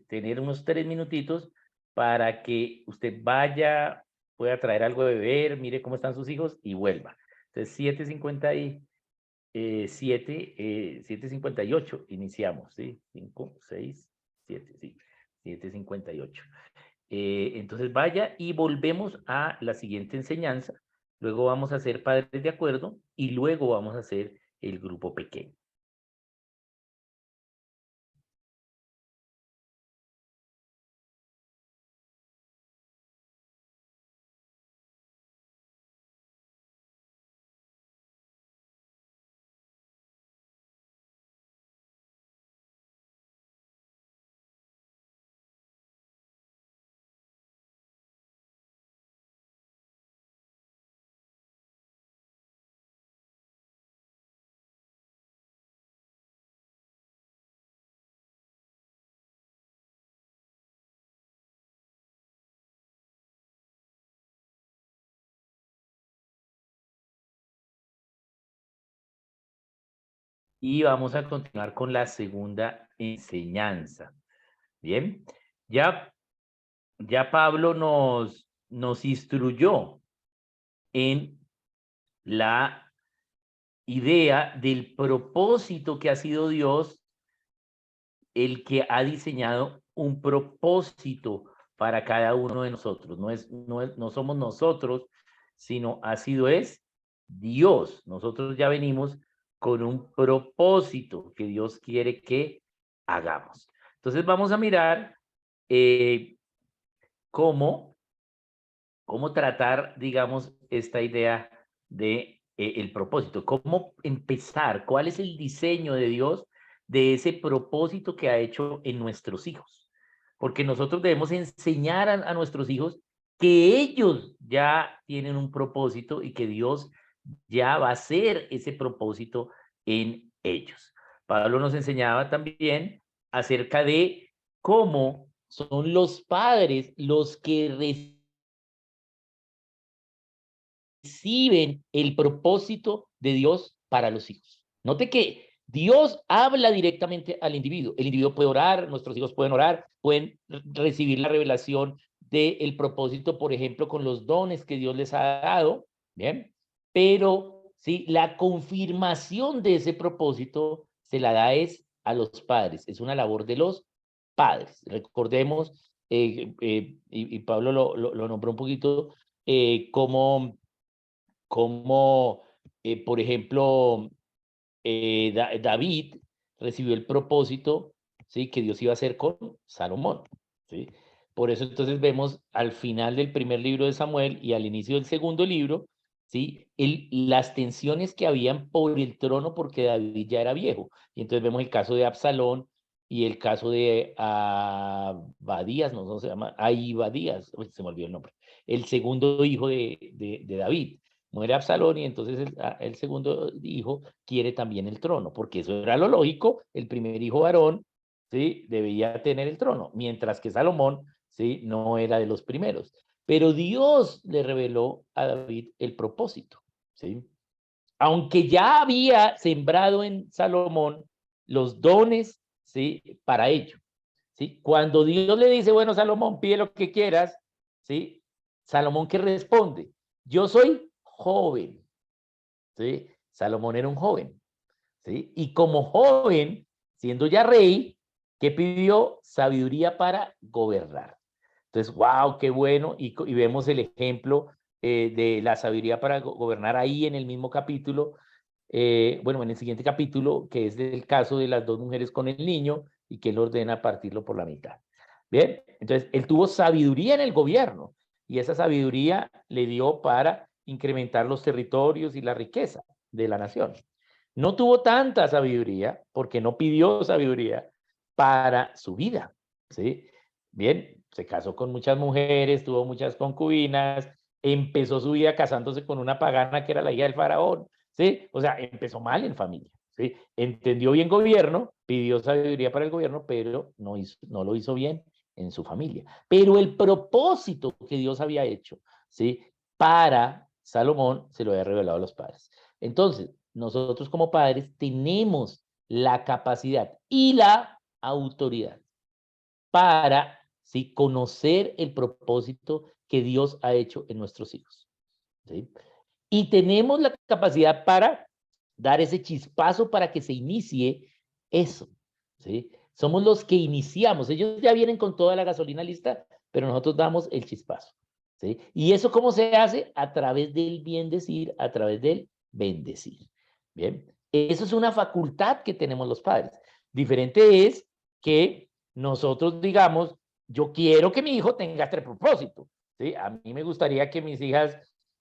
tener unos 3 minutitos para que usted vaya, pueda traer algo de beber, mire cómo están sus hijos y vuelva. Entonces 7:58 iniciamos, ¿sí? 5, 6, 7, sí, 7:58. Entonces vaya y volvemos a la siguiente enseñanza. Luego vamos a hacer padres de acuerdo y luego vamos a hacer el grupo pequeño. Y vamos a continuar con la segunda enseñanza. Bien, ya Pablo nos instruyó en la idea del propósito que ha sido Dios, el que ha diseñado un propósito para cada uno de nosotros. No somos nosotros, sino es Dios. Nosotros ya venimos con un propósito que Dios quiere que hagamos. Entonces vamos a mirar cómo tratar, digamos, esta idea de el propósito, cómo empezar, cuál es el diseño de Dios de ese propósito que ha hecho en nuestros hijos. Porque nosotros debemos enseñar a nuestros hijos que ellos ya tienen un propósito y que Dios ya va a hacer ese propósito en ellos. Pablo nos enseñaba también acerca de cómo son los padres los que reciben el propósito de Dios para los hijos. Note que Dios habla directamente al individuo. El individuo puede orar, nuestros hijos pueden orar, pueden recibir la revelación del propósito, por ejemplo, con los dones que Dios les ha dado, ¿bien? Pero, ¿sí? La confirmación de ese propósito se la da es a los padres, es una labor de los padres. Recordemos, y Pablo lo nombró un poquito, como por ejemplo, David recibió el propósito, ¿sí? Que Dios iba a hacer con Salomón, ¿sí? Por eso entonces vemos al final del primer libro de Samuel y al inicio del segundo libro, ¿sí? Las tensiones que habían por el trono porque David ya era viejo. Y entonces vemos el caso de Absalón y el caso de Abadías, no se llama, Ahibadías, se me olvidó el nombre, el segundo hijo de David. Muere Absalón y entonces el segundo hijo quiere también el trono, porque eso era lo lógico, el primer hijo varón, ¿sí? Debía tener el trono, mientras que Salomón, ¿sí? No era de los primeros. Pero Dios le reveló a David el propósito, ¿sí? Aunque ya había sembrado en Salomón los dones, ¿sí? Para ello, ¿sí? Cuando Dios le dice, bueno, Salomón, pide lo que quieras, ¿sí? Salomón, ¿qué responde? Yo soy joven, ¿sí? Salomón era un joven, ¿sí? Y como joven, siendo ya rey, ¿qué pidió? Sabiduría para gobernar. Entonces, wow, qué bueno. Y vemos el ejemplo de la sabiduría para gobernar ahí en el mismo capítulo, bueno, en el siguiente capítulo, que es del caso de las dos mujeres con el niño y que él ordena partirlo por la mitad. Bien, entonces él tuvo sabiduría en el gobierno y esa sabiduría le dio para incrementar los territorios y la riqueza de la nación. No tuvo tanta sabiduría porque no pidió sabiduría para su vida, ¿sí? Bien, se casó con muchas mujeres, tuvo muchas concubinas, empezó su vida casándose con una pagana que era la hija del faraón, ¿sí? O sea, empezó mal en familia, ¿sí? Entendió bien gobierno, pidió sabiduría para el gobierno, pero no lo hizo bien en su familia. Pero el propósito que Dios había hecho, ¿sí? Para Salomón se lo había revelado a los padres. Entonces, nosotros como padres tenemos la capacidad y la autoridad para, ¿sí? Conocer el propósito que Dios ha hecho en nuestros hijos, ¿sí? Y tenemos la capacidad para dar ese chispazo para que se inicie eso, ¿sí? Somos los que iniciamos. Ellos ya vienen con toda la gasolina lista, pero nosotros damos el chispazo, ¿sí? ¿Y eso cómo se hace? A través del bien decir, a través del bendecir. Bien, eso es una facultad que tenemos los padres. Diferente es que nosotros digamos, yo quiero que mi hijo tenga este propósito, ¿sí? A mí me gustaría que mis hijas,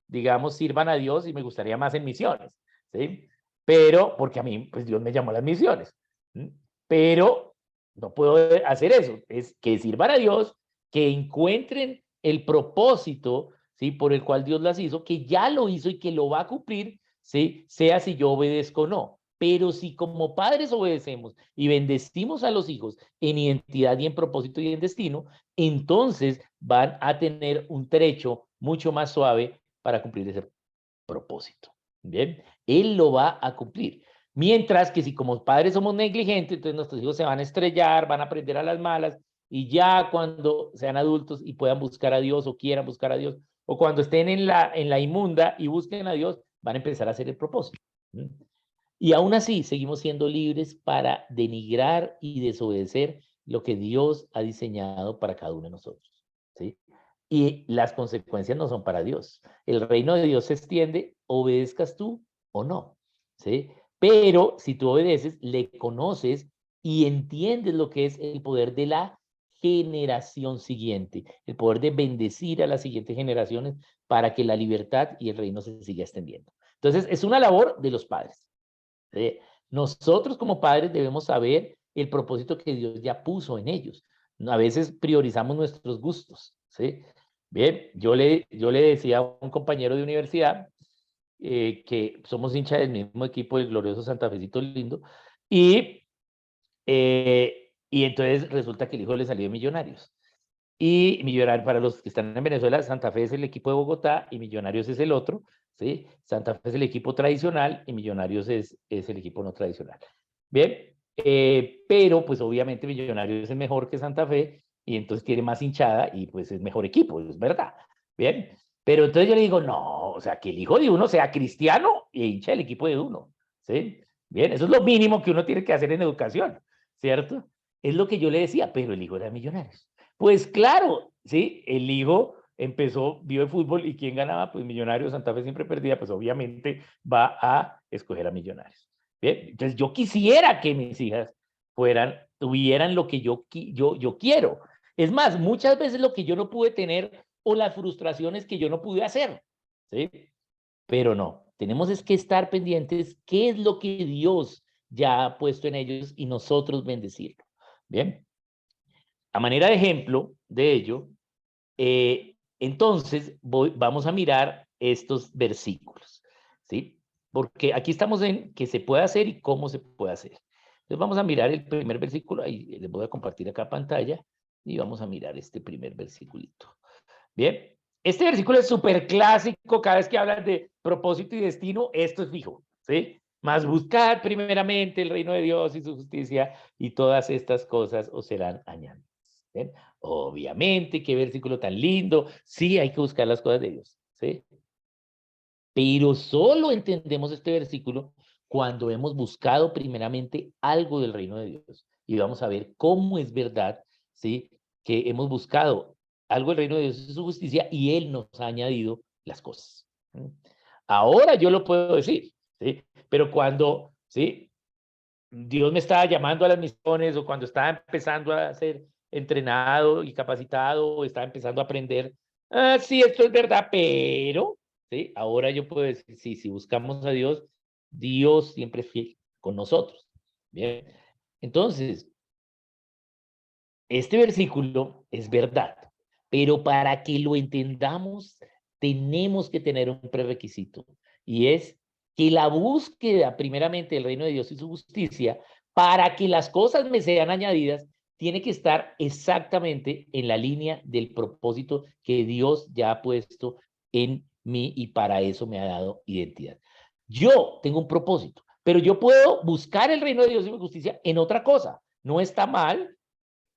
digamos, sirvan a Dios y me gustaría más en misiones, ¿sí? Pero, porque a mí, pues Dios me llamó a las misiones, ¿sí? Pero no puedo hacer eso, es que sirvan a Dios, que encuentren el propósito, ¿sí? Por el cual Dios las hizo, que ya lo hizo y que lo va a cumplir, ¿sí? Sea si yo obedezco o no. Pero si como padres obedecemos y bendecimos a los hijos en identidad y en propósito y en destino, entonces van a tener un trecho mucho más suave para cumplir ese propósito. Bien, él lo va a cumplir. Mientras que si como padres somos negligentes, entonces nuestros hijos se van a estrellar, van a aprender a las malas y ya cuando sean adultos y puedan buscar a Dios o quieran buscar a Dios o cuando estén en la inmunda y busquen a Dios, van a empezar a hacer el propósito. Y aún así seguimos siendo libres para denigrar y desobedecer lo que Dios ha diseñado para cada uno de nosotros, ¿sí? Y las consecuencias no son para Dios. El reino de Dios se extiende, obedezcas tú o no, ¿sí? Pero si tú obedeces, le conoces y entiendes lo que es el poder de la generación siguiente, el poder de bendecir a las siguientes generaciones para que la libertad y el reino se siga extendiendo. Entonces, es una labor de los padres. Nosotros como padres debemos saber el propósito que Dios ya puso en ellos. A veces priorizamos nuestros gustos, ¿sí? Bien, yo le decía a un compañero de universidad que somos hinchas del mismo equipo, el glorioso Santa Fecito Lindo, y entonces resulta que el hijo le salió de Millonarios. Y Millonarios, para los que están en Venezuela, Santa Fe es el equipo de Bogotá y Millonarios es el otro, ¿sí? Santa Fe es el equipo tradicional y Millonarios es el equipo no tradicional. Bien, pero pues obviamente Millonarios es mejor que Santa Fe y entonces tiene más hinchada y pues es mejor equipo, es verdad. Bien, pero entonces yo le digo, no, o sea, que el hijo de uno sea cristiano y hincha el equipo de uno, ¿sí? Bien, eso es lo mínimo que uno tiene que hacer en educación, ¿cierto? Es lo que yo le decía, pero el hijo era Millonarios. Pues claro, ¿sí? El hijo empezó, vio el fútbol y ¿quién ganaba? Pues Millonarios, Santa Fe siempre perdía, pues obviamente va a escoger a Millonarios. Bien, entonces yo quisiera que mis hijas tuvieran lo que yo quiero. Es más, muchas veces lo que yo no pude tener o las frustraciones que yo no pude hacer, ¿sí? Pero no, tenemos es que estar pendientes qué es lo que Dios ya ha puesto en ellos y nosotros bendecirlo. Bien, a manera de ejemplo de ello, entonces vamos a mirar estos versículos, ¿sí? Porque aquí estamos en qué se puede hacer y cómo se puede hacer. Entonces vamos a mirar el primer versículo, ahí les voy a compartir acá pantalla y vamos a mirar este primer versiculito. Bien, este versículo es súper clásico, cada vez que hablan de propósito y destino, esto es fijo, ¿sí? Mas buscad primeramente el reino de Dios y su justicia y todas estas cosas os serán añadidas. ¿Ven? Obviamente, qué versículo tan lindo, sí, hay que buscar las cosas de Dios, ¿sí? Pero solo entendemos este versículo cuando hemos buscado primeramente algo del reino de Dios. Y vamos a ver cómo es verdad, ¿sí? Que hemos buscado algo del reino de Dios y su justicia y Él nos ha añadido las cosas. ¿Sí? Ahora yo lo puedo decir, ¿sí? Pero cuando, ¿sí? Dios me estaba llamando a las misiones o cuando estaba empezando a ser entrenado y capacitado o estaba empezando a aprender, sí, esto es verdad, pero, ¿sí? Ahora yo puedo decir, sí, si buscamos a Dios, Dios siempre es fiel con nosotros. Bien, entonces, este versículo es verdad, pero para que lo entendamos, tenemos que tener un prerequisito, y es que la búsqueda primeramente del reino de Dios y su justicia, para que las cosas me sean añadidas, tiene que estar exactamente en la línea del propósito que Dios ya ha puesto en mí y para eso me ha dado identidad. Yo tengo un propósito, pero yo puedo buscar el reino de Dios y su justicia en otra cosa. No está mal,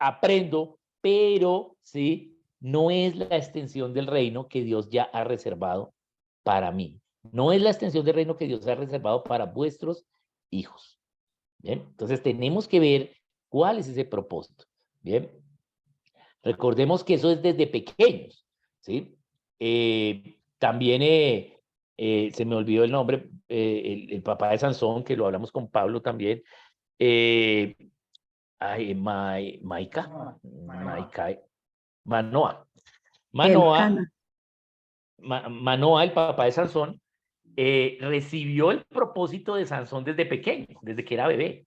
aprendo, pero sí, no es la extensión del reino que Dios ya ha reservado para mí. No es la extensión del reino que Dios ha reservado para vuestros hijos. Bien, entonces tenemos que ver cuál es ese propósito. Bien, recordemos que eso es desde pequeños, ¿sí? También se me olvidó el nombre, el papá de Sansón, que lo hablamos con Pablo también. Manoa. Manoa, el papá de Sansón, recibió el propósito de Sansón desde pequeño, desde que era bebé.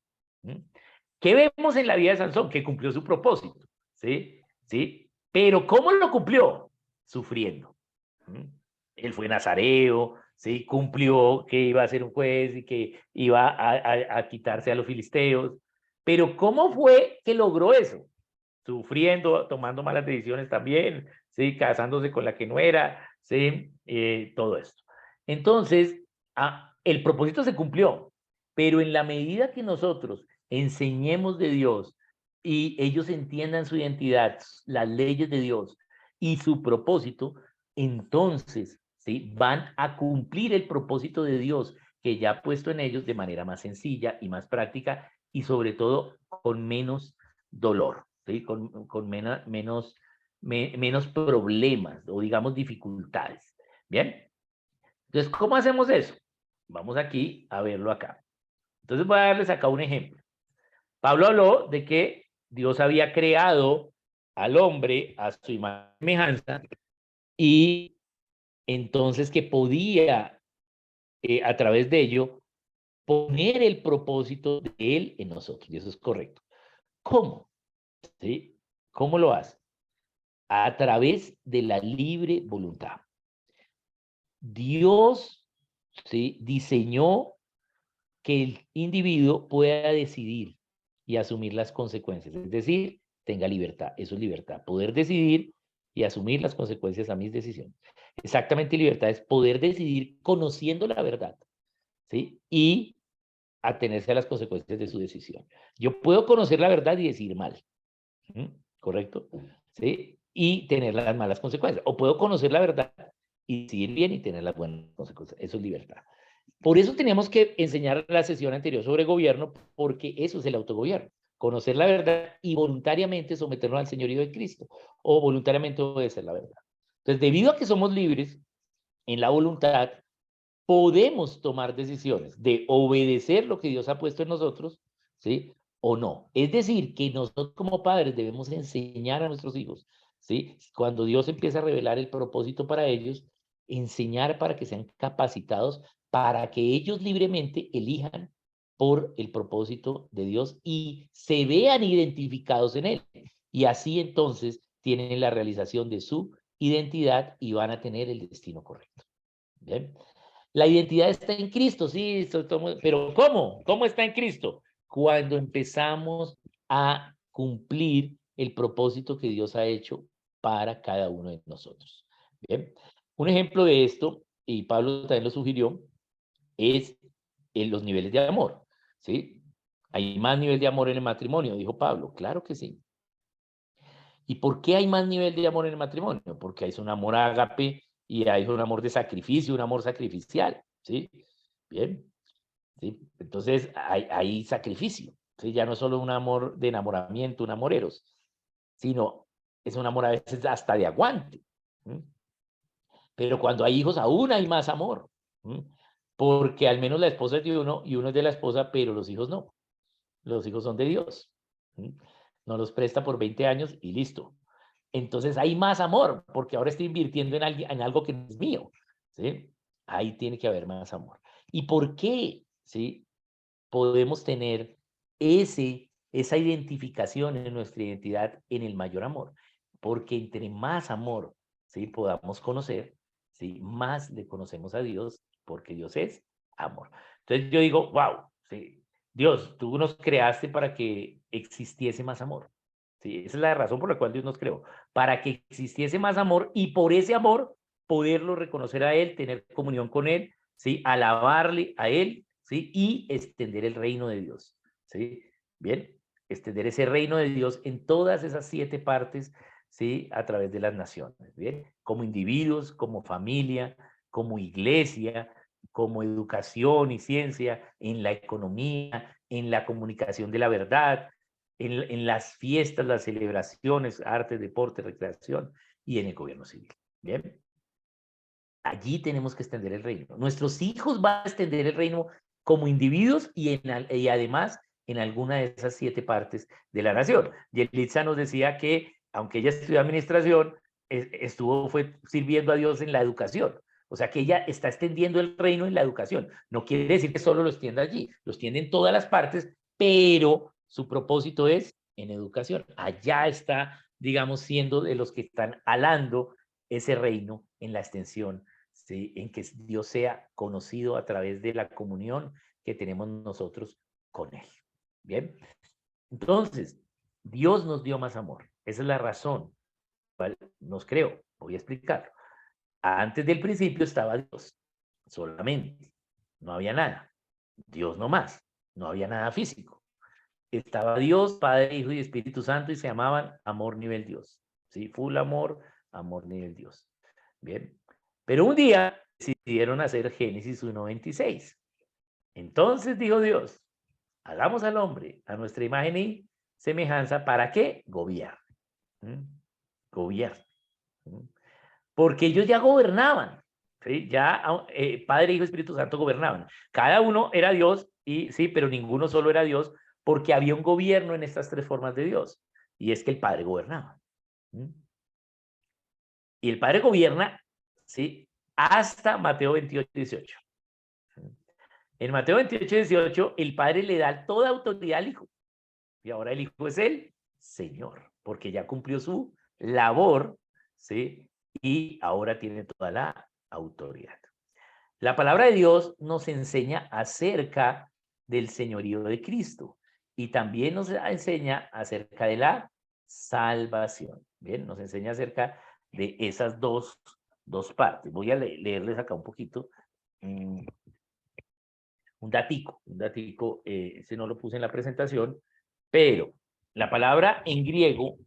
¿Qué vemos en la vida de Sansón? Que cumplió su propósito, ¿sí? ¿Sí? Pero ¿cómo lo cumplió? Sufriendo. Él fue nazareo, ¿sí? Cumplió que iba a ser un juez y que iba a quitarse a los filisteos. Pero ¿cómo fue que logró eso? Sufriendo, tomando malas decisiones también, ¿sí? Casándose con la que no era, ¿sí? Todo esto. Entonces, el propósito se cumplió, pero en la medida que nosotros enseñemos de Dios y ellos entiendan su identidad, las leyes de Dios y su propósito, entonces, ¿sí? Van a cumplir el propósito de Dios que ya ha puesto en ellos de manera más sencilla y más práctica y sobre todo con menos dolor, ¿sí? Con menos problemas o digamos dificultades. Bien, entonces, ¿cómo hacemos eso? Vamos aquí a verlo acá. Entonces voy a darles acá un ejemplo. Pablo habló de que Dios había creado al hombre a su imagen y semejanza y entonces que podía a través de ello poner el propósito de él en nosotros, y eso es correcto. ¿Cómo? ¿Sí? ¿Cómo lo hace? A través de la libre voluntad. Dios, ¿sí? Diseñó que el individuo pueda decidir y asumir las consecuencias, es decir, tenga libertad. Eso es libertad, poder decidir y asumir las consecuencias a mis decisiones. Exactamente, libertad es poder decidir conociendo la verdad, ¿sí? Y atenerse a las consecuencias de su decisión. Yo puedo conocer la verdad y decir mal, ¿correcto? ¿Sí? Y tener las malas consecuencias. O puedo conocer la verdad y decidir bien y tener las buenas consecuencias. Eso es libertad. Por eso teníamos que enseñar la sesión anterior sobre gobierno, porque eso es el autogobierno. Conocer la verdad y voluntariamente someternos al señorío de Cristo, o voluntariamente obedecer la verdad. Entonces, debido a que somos libres en la voluntad, podemos tomar decisiones de obedecer lo que Dios ha puesto en nosotros, ¿sí? O no. Es decir, que nosotros como padres debemos enseñar a nuestros hijos, ¿sí? Cuando Dios empieza a revelar el propósito para ellos, enseñar para que sean capacitados, para que ellos libremente elijan por el propósito de Dios y se vean identificados en él. Y así entonces tienen la realización de su identidad y van a tener el destino correcto. ¿Bien? La identidad está en Cristo, sí, pero ¿cómo? ¿Cómo está en Cristo? Cuando empezamos a cumplir el propósito que Dios ha hecho para cada uno de nosotros. Bien, un ejemplo de esto, y Pablo también lo sugirió, es en los niveles de amor, ¿sí? Hay más nivel de amor en el matrimonio, dijo Pablo, claro que sí. ¿Y por qué hay más nivel de amor en el matrimonio? Porque hay un amor ágape y hay un amor de sacrificio, un amor sacrificial, ¿sí? Bien, ¿sí? Entonces hay sacrificio, ¿sí? Ya no es solo un amor de enamoramiento, un amor eros, sino es un amor a veces hasta de aguante. ¿Sí? Pero cuando hay hijos aún hay más amor, ¿sí? Porque al menos la esposa es de uno y uno es de la esposa, pero los hijos no. Los hijos son de Dios. ¿Sí? No los presta por 20 años y listo. Entonces hay más amor, porque ahora estoy invirtiendo en algo que no es mío, ¿sí? Ahí tiene que haber más amor. ¿Y por qué, sí, podemos tener esa identificación en nuestra identidad en el mayor amor? Porque entre más amor, ¿sí?, podamos conocer, ¿sí?, más le conocemos a Dios, porque Dios es amor. Entonces yo digo, wow, ¿sí?, Dios, tú nos creaste para que existiese más amor. Sí, esa es la razón por la cual Dios nos creó, para que existiese más amor y por ese amor poderlo reconocer a Él, tener comunión con Él, ¿sí? Alabarle a Él, ¿sí? Y extender el reino de Dios, ¿sí? Bien, extender ese reino de Dios en todas esas 7 partes, ¿sí? A través de las naciones, ¿bien? Como individuos, como familia, como iglesia, como educación y ciencia, en la economía, en la comunicación de la verdad, en las fiestas, las celebraciones, arte, deporte, recreación y en el gobierno civil. Bien, allí tenemos que extender el reino. Nuestros hijos van a extender el reino como individuos y además en alguna de esas 7 partes de la nación. Yelitza nos decía que, aunque ella estudió administración, fue sirviendo a Dios en la educación. O sea que ella está extendiendo el reino en la educación. No quiere decir que solo lo extienda allí, lo extiende en todas las partes, pero su propósito es en educación. Allá está, digamos, siendo de los que están alando ese reino en la extensión, ¿sí?, en que Dios sea conocido a través de la comunión que tenemos nosotros con Él. Bien, entonces, Dios nos dio más amor. Esa es la razón por la cual nos creó. Voy a explicarlo. Antes del principio estaba Dios solamente, no había nada. Dios no más, no había nada físico. Estaba Dios, Padre, Hijo y Espíritu Santo y se llamaban amor nivel Dios. ¿Sí? Full amor, amor nivel Dios. Bien. Pero un día decidieron hacer Génesis 1:26. Entonces dijo Dios, hagamos al hombre a nuestra imagen y semejanza, ¿para qué? Gobierne. Gobierne. Porque ellos ya gobernaban. ¿Sí? Ya Padre, Hijo y Espíritu Santo gobernaban. Cada uno era Dios, y sí, pero ninguno solo era Dios, porque había un gobierno en estas 3 formas de Dios. Y es que el Padre gobernaba. Y el Padre gobierna, ¿sí?, hasta Mateo 28:18. En Mateo 28:18, el Padre le da toda autoridad al Hijo. Y ahora el Hijo es el Señor, porque ya cumplió su labor, ¿sí? Y ahora tiene toda la autoridad. La palabra de Dios nos enseña acerca del señorío de Cristo y también nos enseña acerca de la salvación. Bien, nos enseña acerca de esas dos partes. Voy a leerles acá un poquito. Un datico, ese no lo puse en la presentación, pero la palabra en griego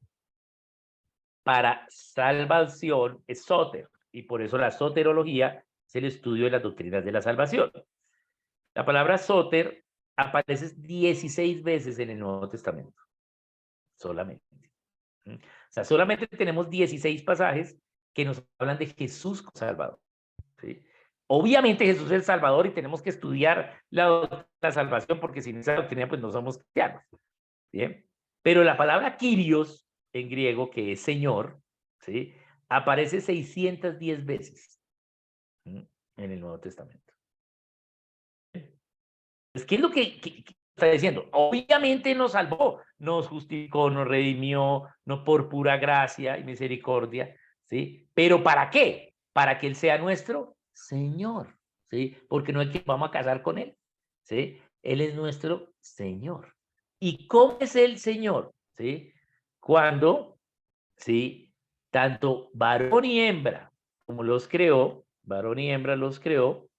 para salvación es soter, y por eso la soterología es el estudio de las doctrinas de la salvación. La palabra soter aparece 16 veces en el Nuevo Testamento, solamente. O sea, solamente tenemos 16 pasajes que nos hablan de Jesús como Salvador, ¿sí? Obviamente Jesús es el Salvador y tenemos que estudiar la salvación, porque sin esa doctrina pues no somos cristianos, ¿bien? Pero la palabra Kyrios en griego, que es Señor, ¿sí?, aparece 610 veces en el Nuevo Testamento. ¿Qué es lo que está diciendo? Obviamente nos salvó, nos justificó, nos redimió, no por pura gracia y misericordia, ¿sí? ¿Pero para qué? Para que Él sea nuestro Señor, ¿sí? Porque no es que vamos a casar con Él, ¿sí? Él es nuestro Señor. ¿Y cómo es el Señor? ¿Sí? Cuando, ¿sí?, tanto varón y hembra, como los creó, varón y hembra los creó,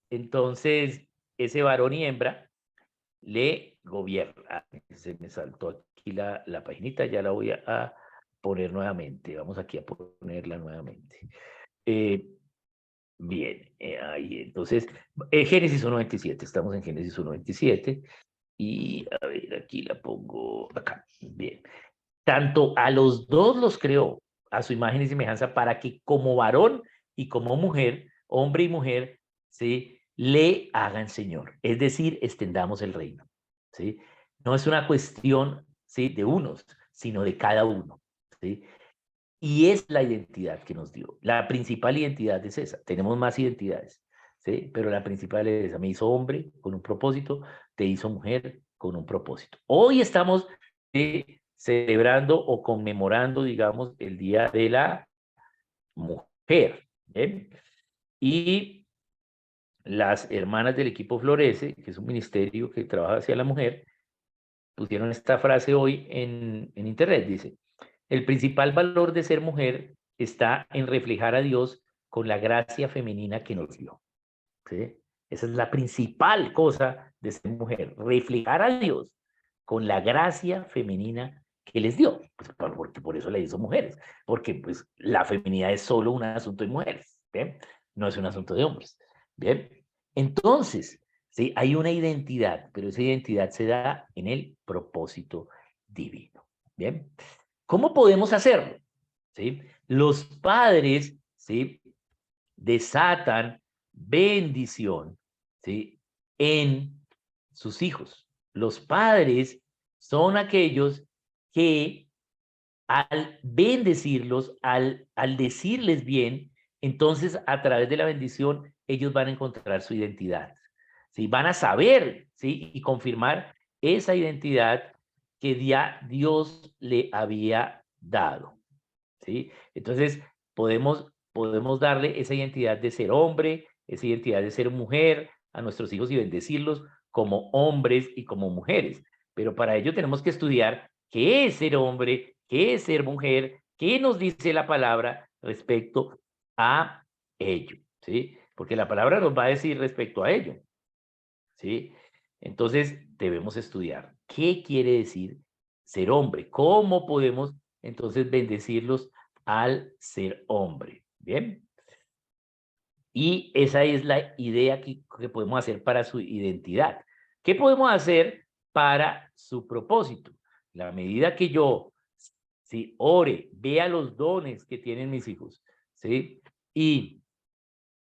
entonces ese varón y hembra le gobierna. Se me saltó aquí la paginita, ya la voy a poner nuevamente. Vamos aquí a ponerla nuevamente. Bien, ahí entonces, Génesis 1.27, estamos en Génesis 1.27 y a ver, aquí la pongo acá. Bien, tanto a los dos los creó a su imagen y semejanza para que como varón y como mujer, hombre y mujer, ¿sí?, le hagan Señor, es decir, extendamos el reino, ¿sí? No es una cuestión, ¿sí?, de unos, sino de cada uno, ¿sí? Y es la identidad que nos dio. La principal identidad es esa. Tenemos más identidades, ¿sí? Pero la principal es esa. Me hizo hombre con un propósito, te hizo mujer con un propósito. Hoy estamos celebrando o conmemorando, digamos, el Día de la Mujer, ¿eh? Y las hermanas del equipo Florece, que es un ministerio que trabaja hacia la mujer, pusieron esta frase hoy en internet. Dice: el principal valor de ser mujer está en reflejar a Dios con la gracia femenina que nos dio, ¿sí? Esa es la principal cosa de ser mujer, reflejar a Dios con la gracia femenina que les dio, pues, porque por eso le hizo mujeres, porque pues la feminidad es solo un asunto de mujeres, ¿bien? No es un asunto de hombres, ¿bien? Entonces, sí, hay una identidad, pero esa identidad se da en el propósito divino, ¿bien? ¿Cómo podemos hacerlo? ¿Sí? Los padres, ¿sí?, desatan bendición, ¿sí?, en sus hijos. Los padres son aquellos que al bendecirlos, al decirles bien, entonces a través de la bendición ellos van a encontrar su identidad, ¿sí? Van a saber, ¿sí?, y confirmar esa identidad que ya Dios le había dado, ¿sí? Entonces podemos darle esa identidad de ser hombre, esa identidad de ser mujer a nuestros hijos y bendecirlos como hombres y como mujeres. Pero para ello tenemos que estudiar qué es ser hombre, qué es ser mujer, qué nos dice la palabra respecto a ello, ¿sí? Porque la palabra nos va a decir respecto a ello, ¿sí? Entonces debemos estudiar qué quiere decir ser hombre, cómo podemos entonces bendecirlos al ser hombre, ¿bien? Y esa es la idea que podemos hacer para su identidad. ¿Qué podemos hacer para su propósito? La medida que yo, ¿sí?, ore, vea los dones que tienen mis hijos, ¿sí?, y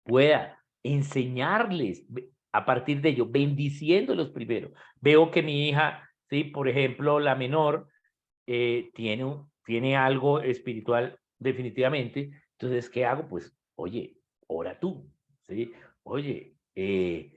pueda enseñarles a partir de ello, bendiciéndolos primero. Veo que mi hija, ¿sí?, por ejemplo, la menor, tiene algo espiritual definitivamente. Entonces, ¿qué hago? Pues, oye, ora tú, ¿sí? Oye, ¿qué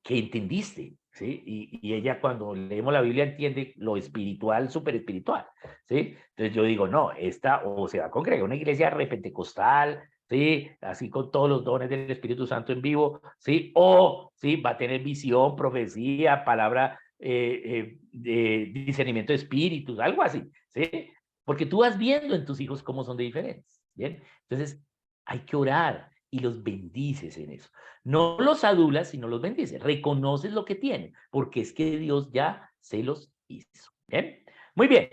entendiste? ¿Sí? Y ella, cuando leemos la Biblia, entiende lo espiritual, súper espiritual, ¿sí? Entonces yo digo, no, esta o se va a congregar una iglesia repentecostal, ¿sí?, así con todos los dones del Espíritu Santo en vivo, ¿sí? O, ¿sí?, va a tener visión, profecía, palabra, discernimiento de espíritus, algo así, ¿sí? porque tú vas viendo en tus hijos cómo son de diferentes, ¿bien? Entonces, hay que orar y los bendices en eso. No los adulas, sino los bendices. Reconoces lo que tienen, porque es que Dios ya se los hizo, ¿bien? Muy bien.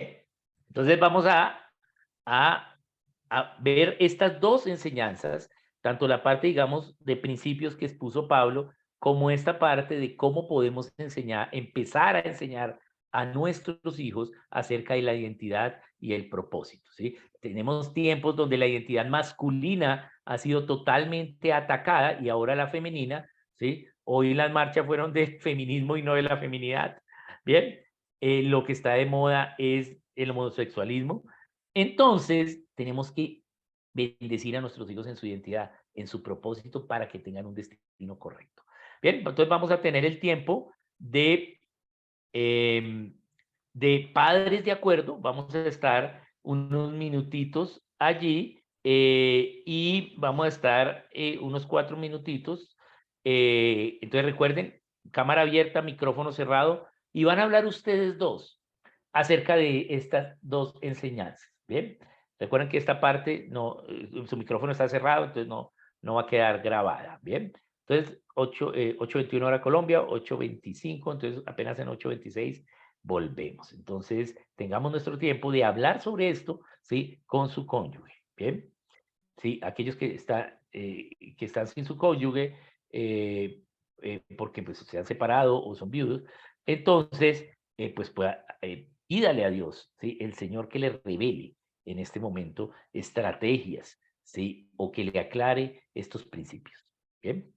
Entonces vamos a ver estas dos enseñanzas, tanto la parte, digamos, de principios que expuso Pablo, como esta parte de cómo podemos enseñar, empezar a enseñar a nuestros hijos acerca de la identidad y el propósito, ¿sí? Tenemos tiempos donde la identidad masculina ha sido totalmente atacada y ahora la femenina, ¿sí? Hoy las marchas fueron de feminismo y no de la feminidad, ¿bien? Lo que está de moda es el homosexualismo. Entonces, tenemos que bendecir a nuestros hijos en su identidad, en su propósito, para que tengan un destino correcto. Bien, entonces vamos a tener el tiempo eh, de padres de acuerdo. Vamos a estar unos minutitos allí y vamos a estar unos 4 minutitos. Entonces recuerden, cámara abierta, micrófono cerrado, y van a hablar ustedes dos acerca de estas dos enseñanzas. Bien, recuerden que esta parte no, su micrófono está cerrado, entonces no va a quedar grabada. Bien, entonces 8:21 hora Colombia, 8:25, entonces apenas en 8:26 volvemos. Entonces tengamos nuestro tiempo de hablar sobre esto, ¿sí? Con su cónyuge. Bien, sí, aquellos que están sin su cónyuge, porque pues se han separado o son viudos, entonces, pues pídale a Dios, ¿sí? El Señor que le revele en este momento estrategias, ¿sí? O que le aclare estos principios. Bien.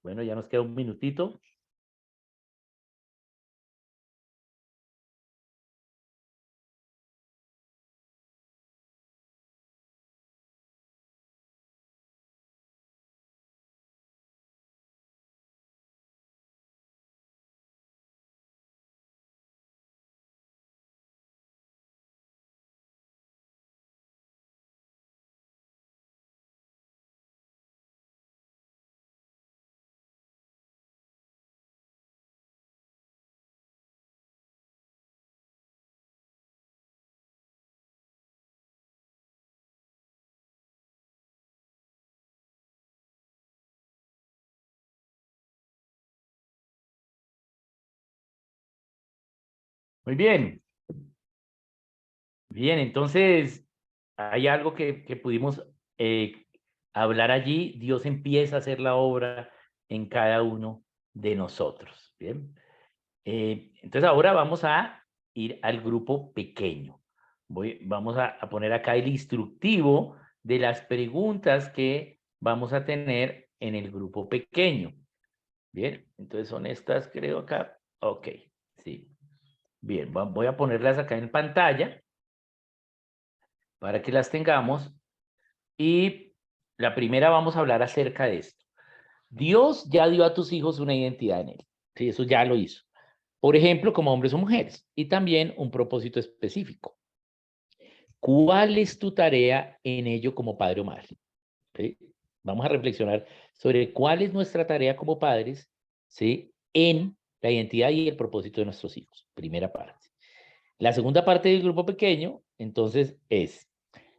Bueno, ya nos queda un minutito. Muy bien. Bien, entonces hay algo que pudimos hablar allí. Dios empieza a hacer la obra en cada uno de nosotros. Bien. Entonces ahora vamos a ir al grupo pequeño. Vamos a poner acá el instructivo de las preguntas que vamos a tener en el grupo pequeño. Bien, entonces son estas, creo acá. Ok, sí. Bien, voy a ponerlas acá en pantalla para que las tengamos. Y la primera vamos a hablar acerca de esto. Dios ya dio a tus hijos una identidad en él. Sí, eso ya lo hizo. Por ejemplo, como hombres o mujeres. Y también un propósito específico. ¿Cuál es tu tarea en ello como padre o madre? ¿Sí? Vamos a reflexionar sobre cuál es nuestra tarea como padres, ¿sí?, en la identidad y el propósito de nuestros hijos. Primera parte. La segunda parte del grupo pequeño, entonces, es: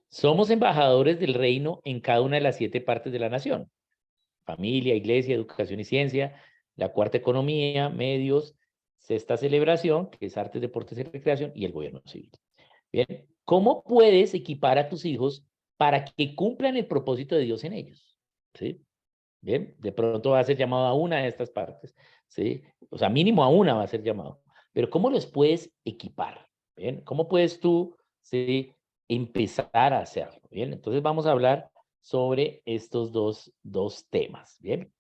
somos embajadores del reino en cada una de las 7 partes de la nación. Familia, iglesia, educación y ciencia. La cuarta, economía, medios. Sexta, celebración, que es artes, deportes y recreación, y el gobierno civil. Bien, ¿cómo puedes equipar a tus hijos para que cumplan el propósito de Dios en ellos? ¿Sí? Bien, de pronto va a ser llamado a una de estas partes, ¿sí? O sea, mínimo a una va a ser llamado. Pero ¿cómo los puedes equipar? Bien, ¿cómo puedes tú, sí, empezar a hacerlo? Bien, entonces vamos a hablar sobre estos dos temas. Bien.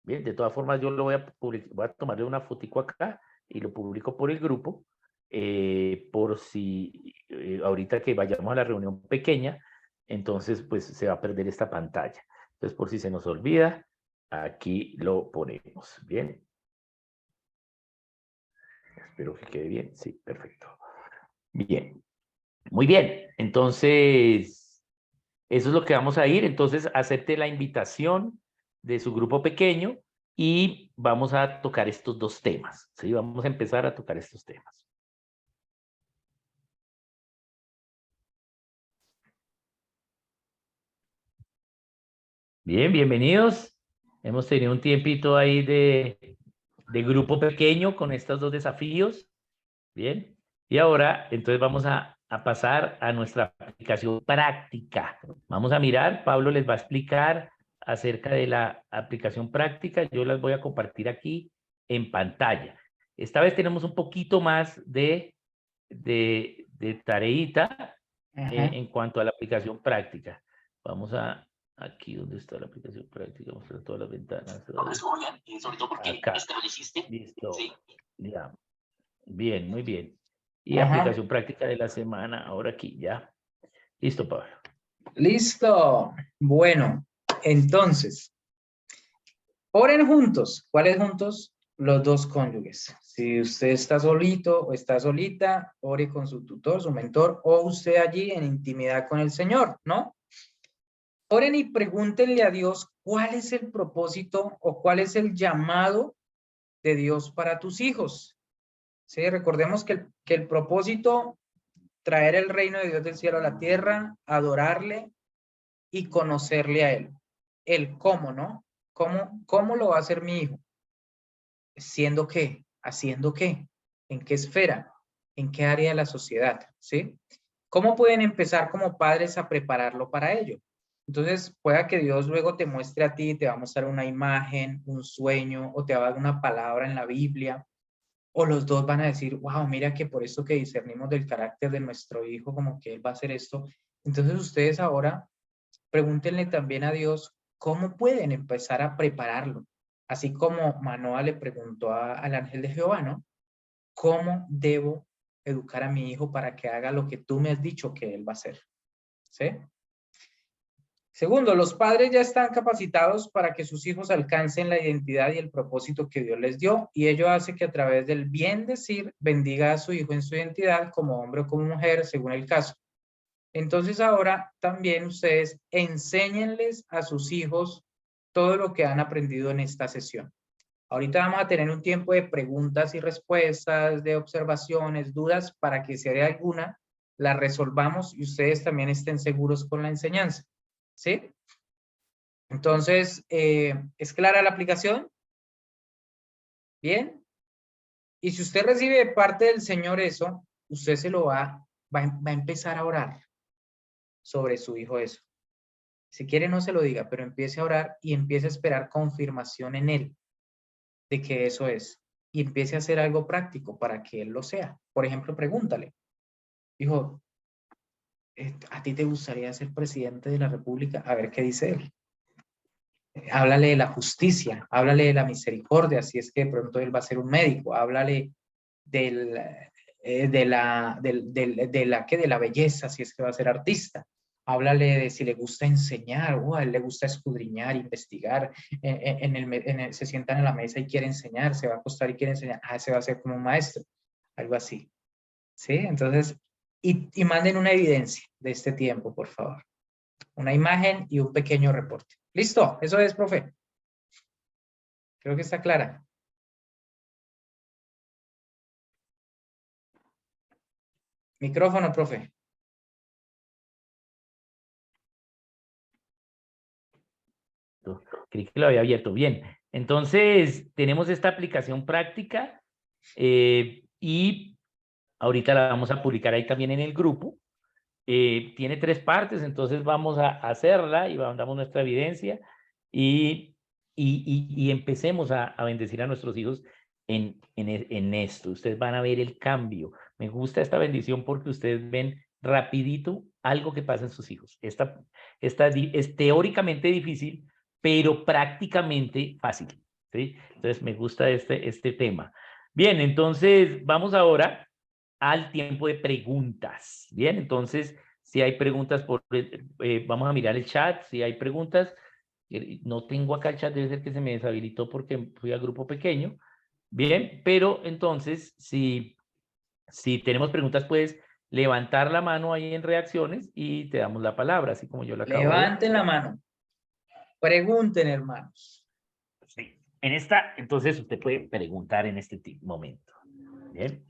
Bien, de todas formas yo lo voy a tomarle una fotico acá y lo publico por el grupo, por si ahorita que vayamos a la reunión pequeña, entonces pues se va a perder esta pantalla. Entonces, por si se nos olvida, aquí lo ponemos. Bien. Espero que quede bien. Sí, perfecto. Bien. Muy bien. Entonces, eso es lo que vamos a ir. Entonces, acepte la invitación de su grupo pequeño y vamos a tocar estos 2 temas. ¿Sí? Vamos a empezar a tocar estos temas. Bien, bienvenidos. Hemos tenido un tiempito ahí de grupo pequeño con estos 2 desafíos. Bien. Y ahora, entonces vamos a pasar a nuestra aplicación práctica. Vamos a mirar, Pablo les va a explicar acerca de la aplicación práctica. Yo las voy a compartir aquí en pantalla. Esta vez tenemos un poquito más de tareita en cuanto a la aplicación práctica. Vamos a aquí donde está la aplicación práctica, mostrar todas las ventanas. Acá. Listo. Ya. Bien, muy bien. Y aplicación práctica de la semana, ahora aquí, ya. Listo, Pablo. Listo. Bueno, entonces, oren juntos. ¿Cuáles juntos? Los 2 cónyuges. Si usted está solito o está solita, ore con su tutor, su mentor, o usted allí en intimidad con el Señor, ¿no? Oren y pregúntenle a Dios cuál es el propósito o cuál es el llamado de Dios para tus hijos. Sí, recordemos que el propósito, traer el reino de Dios del cielo a la tierra, adorarle y conocerle a Él. El cómo, ¿no? ¿Cómo lo va a hacer mi hijo? ¿Siendo qué? ¿Haciendo qué? ¿En qué esfera? ¿En qué área de la sociedad? ¿Sí? ¿Cómo pueden empezar como padres a prepararlo para ello? Entonces, pueda que Dios luego te muestre a ti, te va a mostrar una imagen, un sueño, o te va a dar una palabra en la Biblia, o los 2 van a decir, wow, mira que por esto que discernimos del carácter de nuestro hijo, como que él va a hacer esto. Entonces, ustedes ahora pregúntenle también a Dios cómo pueden empezar a prepararlo. Así como Manoa le preguntó al ángel de Jehová, ¿no? ¿Cómo debo educar a mi hijo para que haga lo que tú me has dicho que él va a hacer? ¿Sí? Segundo, los padres ya están capacitados para que sus hijos alcancen la identidad y el propósito que Dios les dio, y ello hace que a través del bien decir bendiga a su hijo en su identidad como hombre o como mujer, según el caso. Entonces ahora también ustedes enséñenles a sus hijos todo lo que han aprendido en esta sesión. Ahorita vamos a tener un tiempo de preguntas y respuestas, de observaciones, dudas, para que si hay alguna, la resolvamos y ustedes también estén seguros con la enseñanza. ¿Sí? Entonces, ¿es clara la aplicación? ¿Bien? Y si usted recibe de parte del Señor eso, usted se lo va a empezar a orar sobre su hijo eso. Si quiere no se lo diga, pero empiece a orar y empiece a esperar confirmación en él de que eso es. Y empiece a hacer algo práctico para que él lo sea. Por ejemplo, pregúntale. Hijo, ¿a ti te gustaría ser presidente de la República? A ver qué dice él. Háblale de la justicia, háblale de la misericordia, si es que de pronto él va a ser un médico, háblale de la belleza, si es que va a ser artista. Háblale de si le gusta enseñar, o a él le gusta escudriñar, investigar, se sientan en la mesa y quiere enseñar, se va a acostar y quiere enseñar, se va a hacer como un maestro, algo así. ¿Sí? Entonces, y manden una evidencia de este tiempo, por favor. Una imagen y un pequeño reporte. ¿Listo? Eso es, profe. Creo que está clara. Micrófono, profe. Creí que lo había abierto. Bien, entonces tenemos esta aplicación práctica y ahorita la vamos a publicar ahí también en el grupo. Tiene 3 partes, entonces vamos a hacerla y damos nuestra evidencia y empecemos a bendecir a nuestros hijos en esto. Ustedes van a ver el cambio. Me gusta esta bendición porque ustedes ven rapidito algo que pasa en sus hijos. Esta es teóricamente difícil, pero prácticamente fácil, ¿sí? Entonces me gusta este tema. Bien, entonces vamos ahora al tiempo de preguntas. Bien, entonces, si hay preguntas, vamos a mirar el chat, si hay preguntas. No tengo acá el chat, debe ser que se me deshabilitó porque fui al grupo pequeño. Bien, pero entonces, si tenemos preguntas, puedes levantar la mano ahí en reacciones y te damos la palabra, así como yo la acabo de ver. Levanten la mano. Pregunten, hermanos. Sí. Entonces usted puede preguntar en este momento. Bien.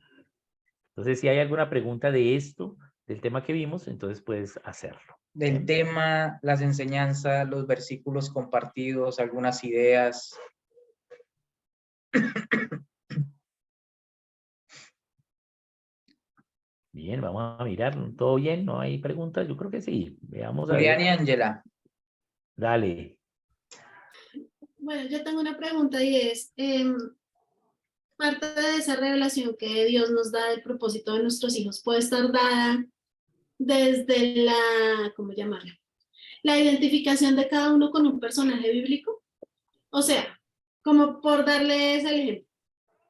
Entonces, si hay alguna pregunta de esto, del tema que vimos, entonces puedes hacerlo. Del tema, las enseñanzas, los versículos compartidos, algunas ideas. Bien, vamos a mirar. ¿Todo bien? ¿No hay preguntas? Yo creo que sí. Veamos a Julián ver. y Ángela. Dale. Bueno, yo tengo una pregunta y es, parte de esa revelación que Dios nos da del propósito de nuestros hijos puede estar dada desde la, ¿cómo llamarla? La identificación de cada uno con un personaje bíblico. O sea, como por darles el ejemplo,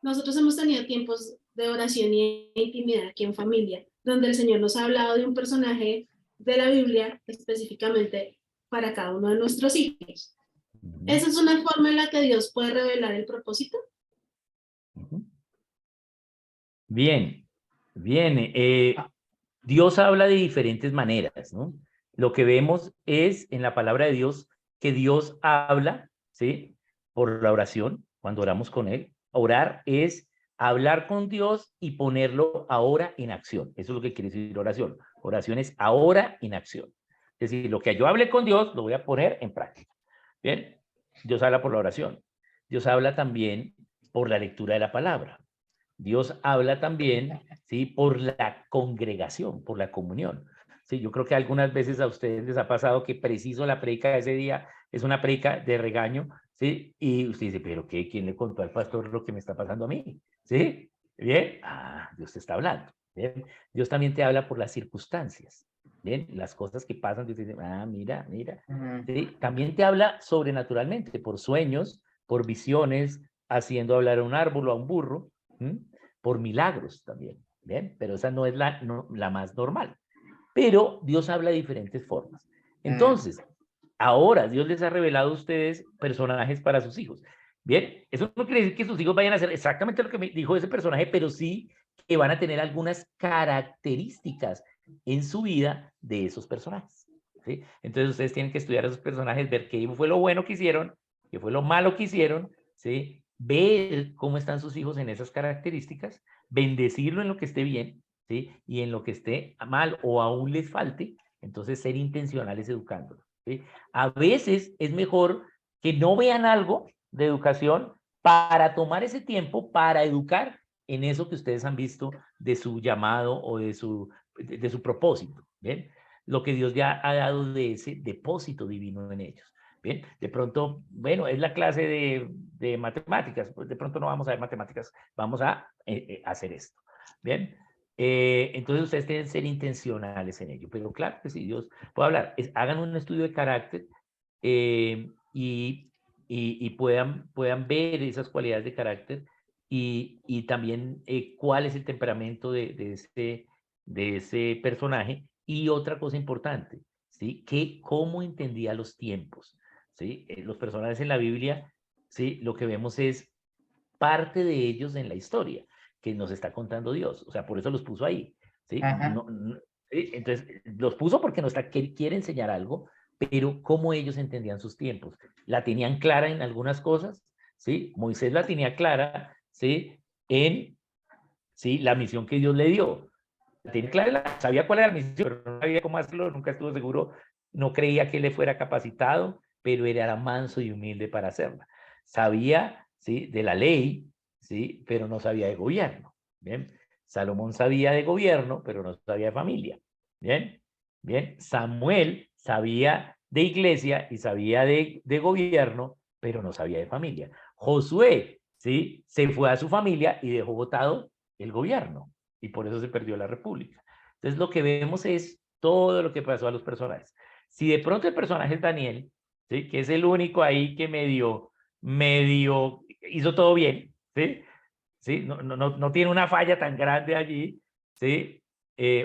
nosotros hemos tenido tiempos de oración y intimidad aquí en familia, donde el Señor nos ha hablado de un personaje de la Biblia específicamente para cada uno de nuestros hijos. ¿Esa es una forma en la que Dios puede revelar el propósito? Bien, bien. Dios habla de diferentes maneras, ¿no? Lo que vemos es en la palabra de Dios que Dios habla, ¿sí? Por la oración, cuando oramos con Él. Orar es hablar con Dios y ponerlo ahora en acción. Eso es lo que quiere decir oración. Oración es ahora en acción. Es decir, lo que yo hable con Dios lo voy a poner en práctica. Bien, Dios habla por la oración. Dios habla también por la lectura de la palabra. Dios habla también, ¿sí? Por la congregación, por la comunión. Sí, yo creo que algunas veces a ustedes les ha pasado que preciso la predica de ese día es una predica de regaño, ¿sí? Y usted dice, ¿pero qué? ¿Quién le contó al pastor lo que me está pasando a mí? ¿Sí? ¿Bien? Dios te está hablando. ¿Bien? Dios también te habla por las circunstancias. ¿Bien? Las cosas que pasan, Dios dice, mira. ¿Sí? También te habla sobrenaturalmente, por sueños, por visiones, haciendo hablar a un árbol o a un burro, por milagros también, ¿bien? Pero esa no es la más normal. Pero Dios habla de diferentes formas. Entonces, ahora Dios les ha revelado a ustedes personajes para sus hijos. Bien, eso no quiere decir que sus hijos vayan a hacer exactamente lo que me dijo ese personaje, pero sí que van a tener algunas características en su vida de esos personajes, ¿sí? Entonces ustedes tienen que estudiar a esos personajes, ver qué fue lo bueno que hicieron, qué fue lo malo que hicieron, ¿sí? Ver cómo están sus hijos en esas características, bendecirlo en lo que esté bien, ¿sí? Y en lo que esté mal o aún les falte, entonces ser intencionales educándolos, ¿sí? A veces es mejor que no vean algo de educación para tomar ese tiempo para educar en eso que ustedes han visto de su llamado o de su propósito, ¿bien? Lo que Dios ya ha dado de ese depósito divino en ellos, ¿bien? De pronto, bueno, es la clase de matemáticas, pues de pronto no vamos a ver matemáticas, vamos a hacer esto, ¿bien? Entonces ustedes tienen que ser intencionales en ello, pero claro que sí, Dios puede hablar. Hagan un estudio de carácter y puedan ver esas cualidades de carácter y también cuál es el temperamento de ese personaje. Y otra cosa importante, ¿sí? Cómo entendía los tiempos, ¿sí? Los personajes en la Biblia, ¿sí? Lo que vemos es parte de ellos en la historia que nos está contando Dios. O sea, por eso los puso ahí, ¿sí? ¿Sí? Entonces, los puso porque quiere enseñar algo, pero cómo ellos entendían sus tiempos. La tenían clara en algunas cosas, ¿sí? Moisés la tenía clara, ¿sí? ¿Sí? La misión que Dios le dio. La tenía clara, sabía cuál era la misión, pero no sabía cómo hacerlo, nunca estuvo seguro, no creía que le fuera capacitado, pero era manso y humilde para hacerla. Sabía, ¿sí? De la ley, ¿sí? Pero no sabía de gobierno, ¿bien? Salomón sabía de gobierno, pero no sabía de familia, ¿bien? Bien, Samuel sabía de iglesia y sabía de gobierno, pero no sabía de familia. Josué, ¿sí? Se fue a su familia y dejó botado el gobierno, y por eso se perdió la república. Entonces lo que vemos es todo lo que pasó a los personajes. Si de pronto el personaje es Daniel, ¿sí? Que es el único ahí que medio hizo todo bien, ¿sí? ¿Sí? No tiene una falla tan grande allí, ¿sí?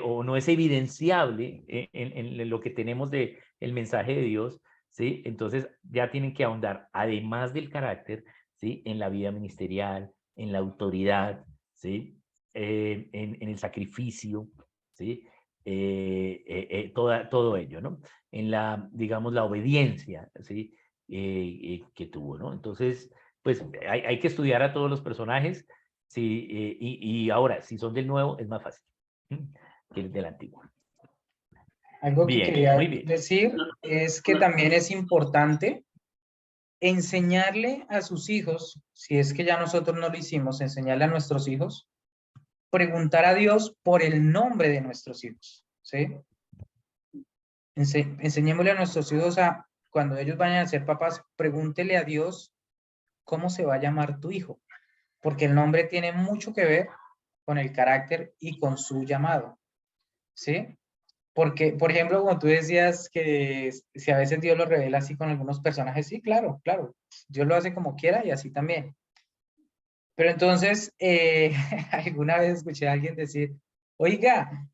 O no es evidenciable en lo que tenemos del mensaje de Dios, ¿sí? Entonces ya tienen que ahondar, además del carácter, ¿sí? En la vida ministerial, en la autoridad, ¿sí? En el sacrificio, ¿sí? Todo ello, ¿no? En la, digamos, la obediencia, ¿sí? Que tuvo, ¿no? Entonces, pues hay que estudiar a todos los personajes, ¿sí? Y ahora, si son del nuevo, es más fácil que el del antiguo. Algo que Bien, quería muy bien. decir es que también es importante enseñarle a sus hijos, si es que ya nosotros no lo hicimos, enseñarle a nuestros hijos, preguntar a Dios por el nombre de nuestros hijos, ¿sí? Enseñémosle a nuestros hijos cuando ellos vayan a ser papás, pregúntele a Dios cómo se va a llamar tu hijo, porque el nombre tiene mucho que ver con el carácter y con su llamado, ¿sí? Porque, por ejemplo, como tú decías que si a veces Dios lo revela así con algunos personajes, sí, claro, Dios lo hace como quiera y así también. Pero entonces, alguna vez escuché a alguien decir, oiga,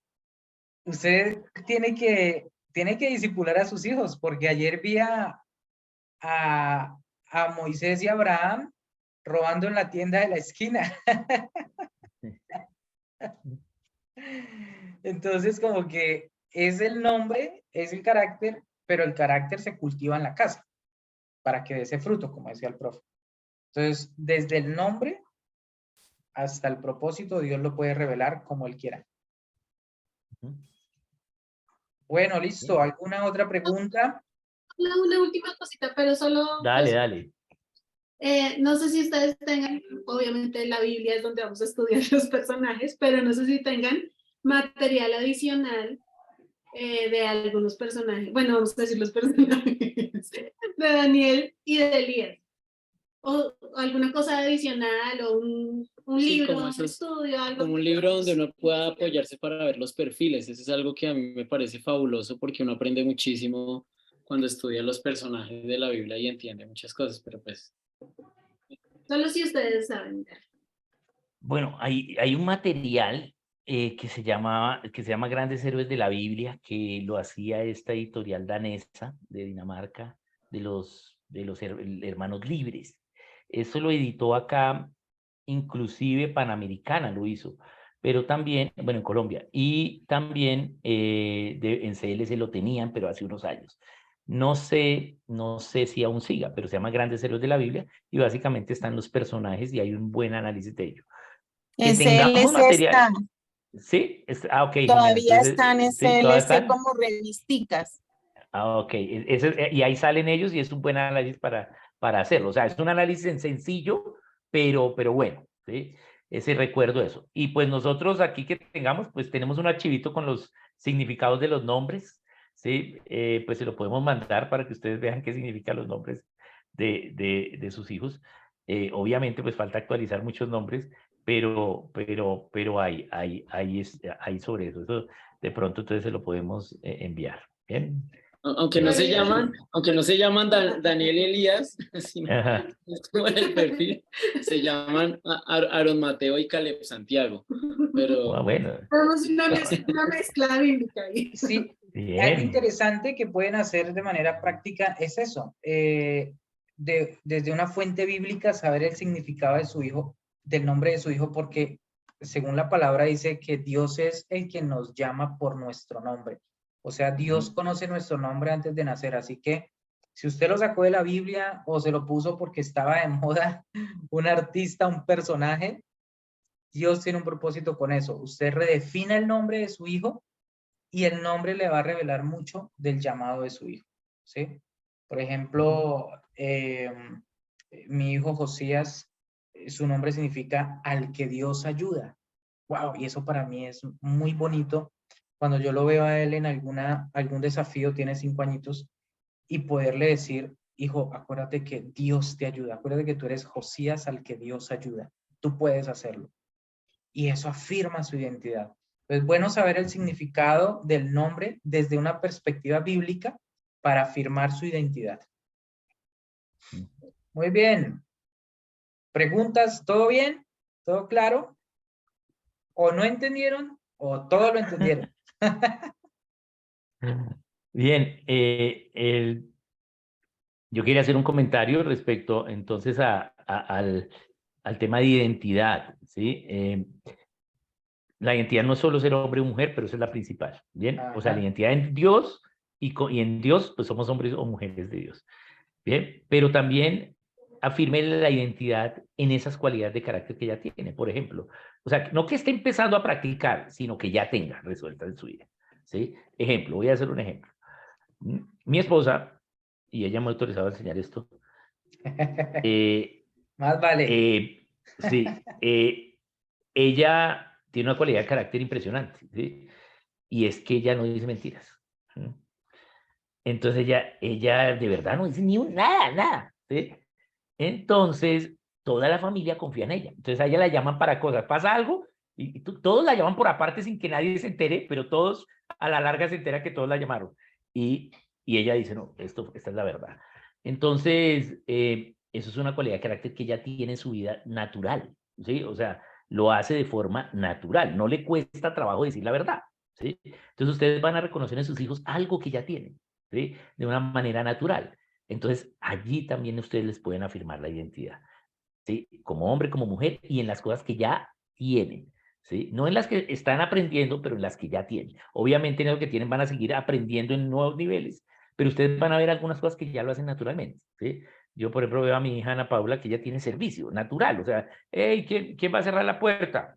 usted tiene que discipular a sus hijos, porque ayer vi a Moisés y a Abraham robando en la tienda de la esquina. Entonces, como que es el nombre, es el carácter, pero el carácter se cultiva en la casa para que dé ese fruto, como decía el profe. Entonces, desde el nombre hasta el propósito, Dios lo puede revelar como Él quiera. Bueno, listo. ¿Alguna otra pregunta? Una última cosita, pero solo... Dale. No sé si ustedes tengan, obviamente la Biblia es donde vamos a estudiar los personajes, pero no sé si tengan material adicional de algunos personajes, bueno, vamos a decir los personajes de Daniel y de Elías, o alguna cosa adicional, o un libro, un estudio, algo. Como un libro donde uno pueda apoyarse para ver los perfiles. Eso es algo que a mí me parece fabuloso porque uno aprende muchísimo cuando estudia los personajes de la Biblia y entiende muchas cosas, pero pues... Solo si ustedes saben. Bueno, hay un material que se llama Grandes Héroes de la Biblia, que lo hacía esta editorial danesa de Dinamarca, de los hermanos libres. Eso lo editó acá, inclusive Panamericana lo hizo, pero también, bueno, en Colombia, y también en CLS lo tenían, pero hace unos años. No sé si aún siga, pero se llama Grandes Héroes de la Biblia y básicamente están los personajes y hay un buen análisis de ellos. En CLS están. Sí, ok. Todavía están en CLS como revisticas. Ok, y ahí salen ellos y es un buen análisis para hacerlo. O sea, es un análisis sencillo, pero bueno, ¿sí? ese recuerdo de eso. Y pues nosotros aquí que tengamos, pues tenemos un archivito con los significados de los nombres, ¿sí? Pues se lo podemos mandar para que ustedes vean qué significan los nombres de sus hijos. Obviamente, pues falta actualizar muchos nombres, pero hay sobre eso. Eso de pronto entonces se lo podemos enviar. ¿Bien? Aunque no se llaman Daniel y Elías, sino Ajá. como en el perfil, se llaman Aaron Mateo y Caleb Santiago. Pero Bueno. Tenemos una mezcla bíblica ahí. Sí, Bien. algo interesante que pueden hacer de manera práctica es eso, desde una fuente bíblica saber el significado de su hijo, del nombre de su hijo, porque según la palabra dice que Dios es el que nos llama por nuestro nombre. O sea, Dios conoce nuestro nombre antes de nacer, así que si usted lo sacó de la Biblia o se lo puso porque estaba de moda un artista, un personaje, Dios tiene un propósito con eso. Usted redefina el nombre de su hijo y el nombre le va a revelar mucho del llamado de su hijo, ¿sí? Por ejemplo, mi hijo Josías, su nombre significa al que Dios ayuda. Wow, y eso para mí es muy bonito cuando yo lo veo a él en algún desafío, tiene 5 añitos, y poderle decir, hijo, acuérdate que Dios te ayuda, acuérdate que tú eres Josías al que Dios ayuda, tú puedes hacerlo. Y eso afirma su identidad. Es bueno saber el significado del nombre desde una perspectiva bíblica para afirmar su identidad. Muy bien. ¿Preguntas? ¿Todo bien? ¿Todo claro? ¿O no entendieron? ¿O todo lo entendieron? Bien, yo quería hacer un comentario respecto entonces al tema de identidad, ¿sí? La identidad no es solo ser hombre o mujer, pero esa es la principal, ¿bien? O sea, la identidad en Dios y en Dios, pues somos hombres o mujeres de Dios, ¿bien? Pero también afirme la identidad en esas cualidades de carácter que ya tiene, por ejemplo. O sea, no que esté empezando a practicar, sino que ya tenga resuelta en su vida, ¿sí? Ejemplo, voy a hacer un ejemplo. Mi esposa, y ella me ha autorizado a enseñar esto. Más vale. Sí, ella tiene una cualidad de carácter impresionante, ¿sí? Y es que ella no dice mentiras. Entonces ella de verdad no dice nada, ¿sí? Entonces toda la familia confía en ella. Entonces a ella la llaman para cosas. Pasa algo y todos la llaman por aparte sin que nadie se entere, pero todos a la larga se enteran que todos la llamaron. Y ella dice, no, esta es la verdad. Entonces, eso es una cualidad de carácter que ella tiene en su vida natural, ¿sí? O sea, lo hace de forma natural, no le cuesta trabajo decir la verdad, ¿sí? Entonces ustedes van a reconocer en sus hijos algo que ya tienen, ¿sí? De una manera natural. Entonces, allí también ustedes les pueden afirmar la identidad, ¿sí? Como hombre, como mujer, y en las cosas que ya tienen, ¿sí? No en las que están aprendiendo, pero en las que ya tienen. Obviamente en lo que tienen van a seguir aprendiendo en nuevos niveles, pero ustedes van a ver algunas cosas que ya lo hacen naturalmente, ¿sí? Yo, por ejemplo, veo a mi hija Ana Paula que ya tiene servicio natural, o sea, hey, ¿quién va a cerrar la puerta?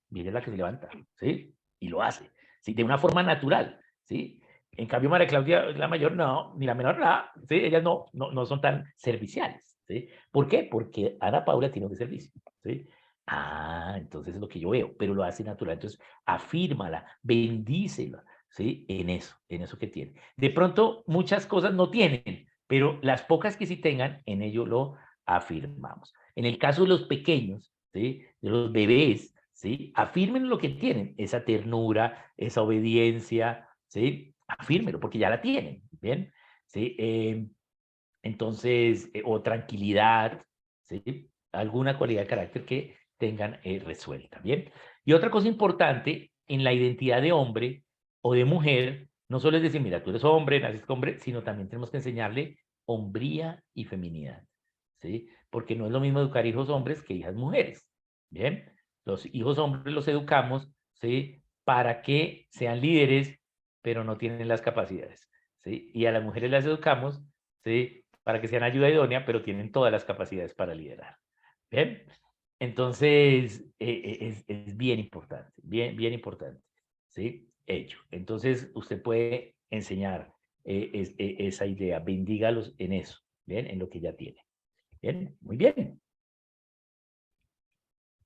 Mire la que se levanta, ¿sí? Y lo hace, ¿sí? De una forma natural, ¿sí? En cambio, María Claudia, la mayor, no, ni la menor, nada, ¿sí? Ellas no son tan serviciales, ¿sí? ¿Por qué? Porque Ana Paula tiene un servicio, ¿sí? Ah, entonces es lo que yo veo, pero lo hace natural. Entonces, afírmala, bendícela, ¿sí? En eso que tiene. De pronto, muchas cosas no tienen, pero las pocas que sí tengan, en ello lo afirmamos. En el caso de los pequeños, ¿sí? De los bebés, ¿sí? Afirmen lo que tienen, esa ternura, esa obediencia, ¿sí? Afírmelo, porque ya la tienen, ¿bien? ¿Sí? Entonces, o tranquilidad, ¿sí? Alguna cualidad de carácter que tengan resuelta, ¿bien? Y otra cosa importante en la identidad de hombre o de mujer, no solo es decir, mira, tú eres hombre, naciste hombre, sino también tenemos que enseñarle hombría y feminidad, ¿sí? Porque no es lo mismo educar hijos hombres que hijas mujeres, ¿bien? Los hijos hombres los educamos, ¿sí? Para que sean líderes, pero no tienen las capacidades, ¿sí? Y a las mujeres las educamos, ¿sí? Para que sean ayuda idónea, pero tienen todas las capacidades para liderar. ¿Bien? Entonces, es bien importante, bien importante, ¿sí? Hecho. Entonces, usted puede enseñar esa idea, bendígalos en eso, ¿bien? En lo que ya tiene. ¿Bien? Muy bien.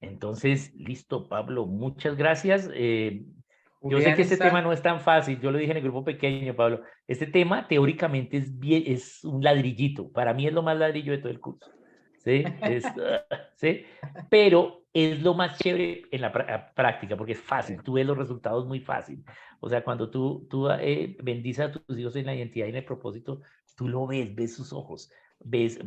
Entonces, listo, Pablo, muchas gracias. Yo sé Julián que este está- tema no es tan fácil, yo lo dije en el grupo pequeño, Pablo. Este tema teóricamente es un ladrillito, para mí es lo más ladrillo de todo el curso, ¿sí? ¿Sí? Pero es lo más chévere en la práctica, porque es fácil, tú ves los resultados muy fácil. O sea, cuando tú bendices a tus hijos en la identidad y en el propósito, tú lo ves sus ojos,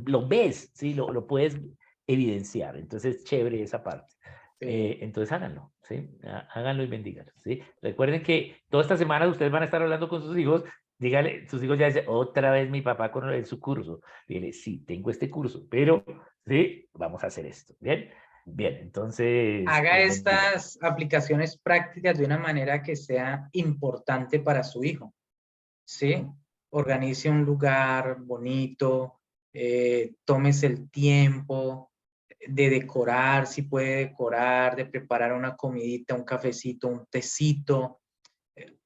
lo ves, ¿sí? Lo puedes evidenciar. Entonces es chévere esa parte. Entonces háganlo, ¿sí? Háganlo y bendíganlo, ¿sí? Recuerden que toda esta semana ustedes van a estar hablando con sus hijos. Díganle, sus hijos ya dicen, otra vez mi papá con su curso. Díganle, sí, tengo este curso, pero sí, vamos a hacer esto. ¿Bien? Bien, entonces... Haga bendíganlo. estas aplicaciones prácticas de una manera que sea importante para su hijo, ¿sí? Organice un lugar bonito, tómese el tiempo de decorar, si puede decorar, de preparar una comidita, un cafecito, un tecito,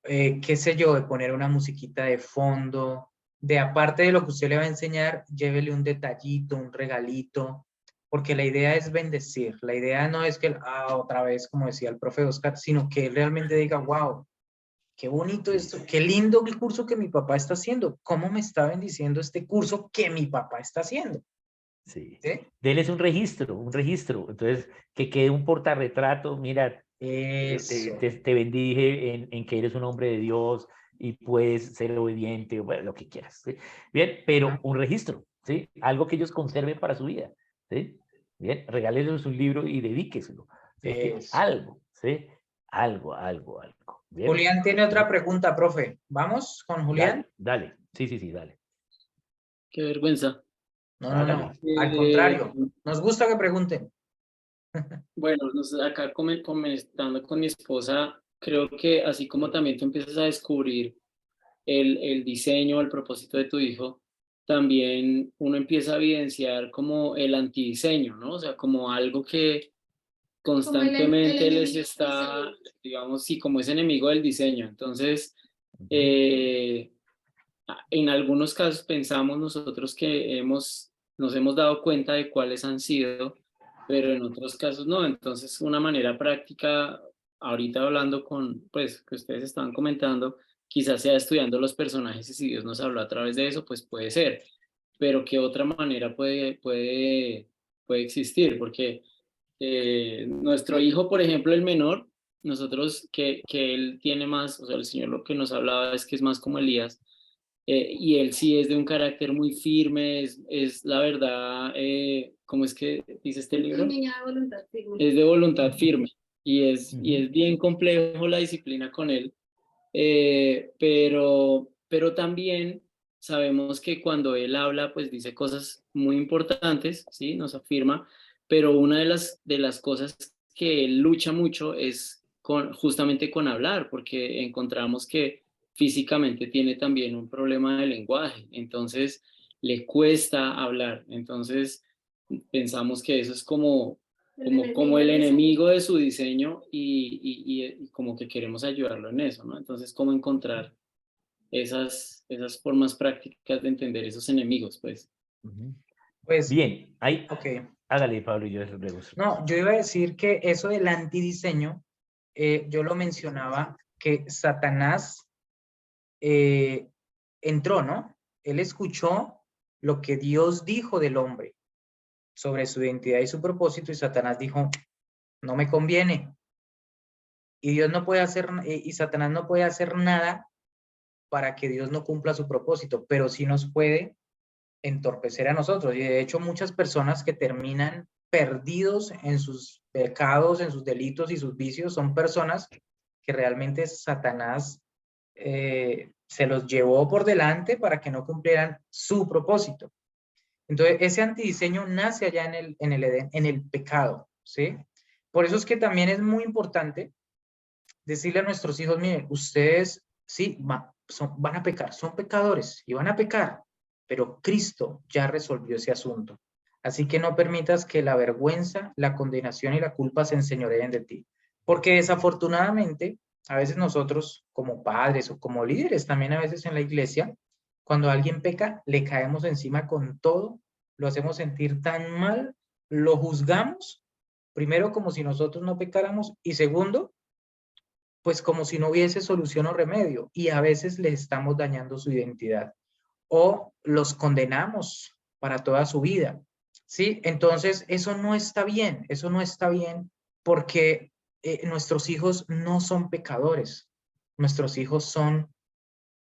qué sé yo, de poner una musiquita de fondo, de aparte de lo que usted le va a enseñar, llévele un detallito, un regalito, porque la idea es bendecir, la idea no es que, otra vez, como decía el profe Oscar, sino que él realmente diga, wow, qué bonito esto, qué lindo el curso que mi papá está haciendo, cómo me está bendiciendo este curso que mi papá está haciendo. Sí. ¿Sí? Denles un registro. Entonces, que quede un portarretrato, mira, Eso. te bendije en que eres un hombre de Dios y puedes ser obediente, bueno, lo que quieras, ¿sí? Bien, pero un registro, ¿sí? Algo que ellos conserven para su vida, ¿sí? Bien, regálenles un libro y dedíqueselo, ¿sí? Eso. Algo, ¿sí? Algo. ¿Bien? Julián tiene otra pregunta, profe. ¿Vamos con Julián? Dale. Sí, dale. Qué vergüenza. No. Hágale. Al contrario, nos gusta que pregunten. Bueno, acá comentando con mi esposa, creo que así como también tú empiezas a descubrir el diseño, el propósito de tu hijo, también uno empieza a evidenciar como el antidiseño, ¿no? O sea, como algo que constantemente les está, digamos, sí, como es enemigo del diseño. Entonces, en algunos casos pensamos nosotros que nos hemos dado cuenta de cuáles han sido, pero en otros casos no. Entonces, una manera práctica, ahorita hablando pues, que ustedes estaban comentando, quizás sea estudiando los personajes y si Dios nos habló a través de eso, pues puede ser. Pero ¿qué otra manera puede existir? Porque nuestro hijo, por ejemplo, el menor, nosotros que él tiene más, o sea, el Señor lo que nos hablaba es que es más como Elías, y él sí es de un carácter muy firme, es la verdad, ¿cómo es que dice este libro? Es de voluntad firme y es bien complejo la disciplina con él, pero también sabemos que cuando él habla, pues dice cosas muy importantes, ¿sí? Nos afirma, pero una de las cosas que él lucha mucho es justamente con hablar, porque encontramos que físicamente tiene también un problema de lenguaje, entonces le cuesta hablar, entonces pensamos que eso es como el enemigo de su diseño y como que queremos ayudarlo en eso, ¿no? Entonces, ¿cómo encontrar esas formas prácticas de entender esos enemigos, pues? Pues, bien, ahí, ok. Hágale, Pablo, yo luego. No, yo iba a decir que eso del antidiseño, yo lo mencionaba, que Satanás entró, ¿no? Él escuchó lo que Dios dijo del hombre sobre su identidad y su propósito, y Satanás dijo, no me conviene. Y Dios no puede hacer, y Satanás no puede hacer nada para que Dios no cumpla su propósito, pero sí nos puede entorpecer a nosotros. Y de hecho, muchas personas que terminan perdidos en sus pecados, en sus delitos y sus vicios, son personas que realmente Satanás se los llevó por delante para que no cumplieran su propósito. Entonces, ese antidiseño nace allá en el Edén, en el pecado, ¿sí? Por eso es que también es muy importante decirle a nuestros hijos, miren, ustedes sí van a pecar, son pecadores y van a pecar, pero Cristo ya resolvió ese asunto. Así que no permitas que la vergüenza, la condenación y la culpa se enseñoreen de ti. Porque desafortunadamente, a veces nosotros como padres o como líderes, también a veces en la iglesia, cuando alguien peca, le caemos encima con todo, lo hacemos sentir tan mal, lo juzgamos Primero, como si nosotros no pecáramos, y segundo, pues como si no hubiese solución o remedio, y a veces les estamos dañando su identidad, o los condenamos para toda su vida, ¿sí? Entonces, eso no está bien, porque nuestros hijos no son pecadores, nuestros hijos son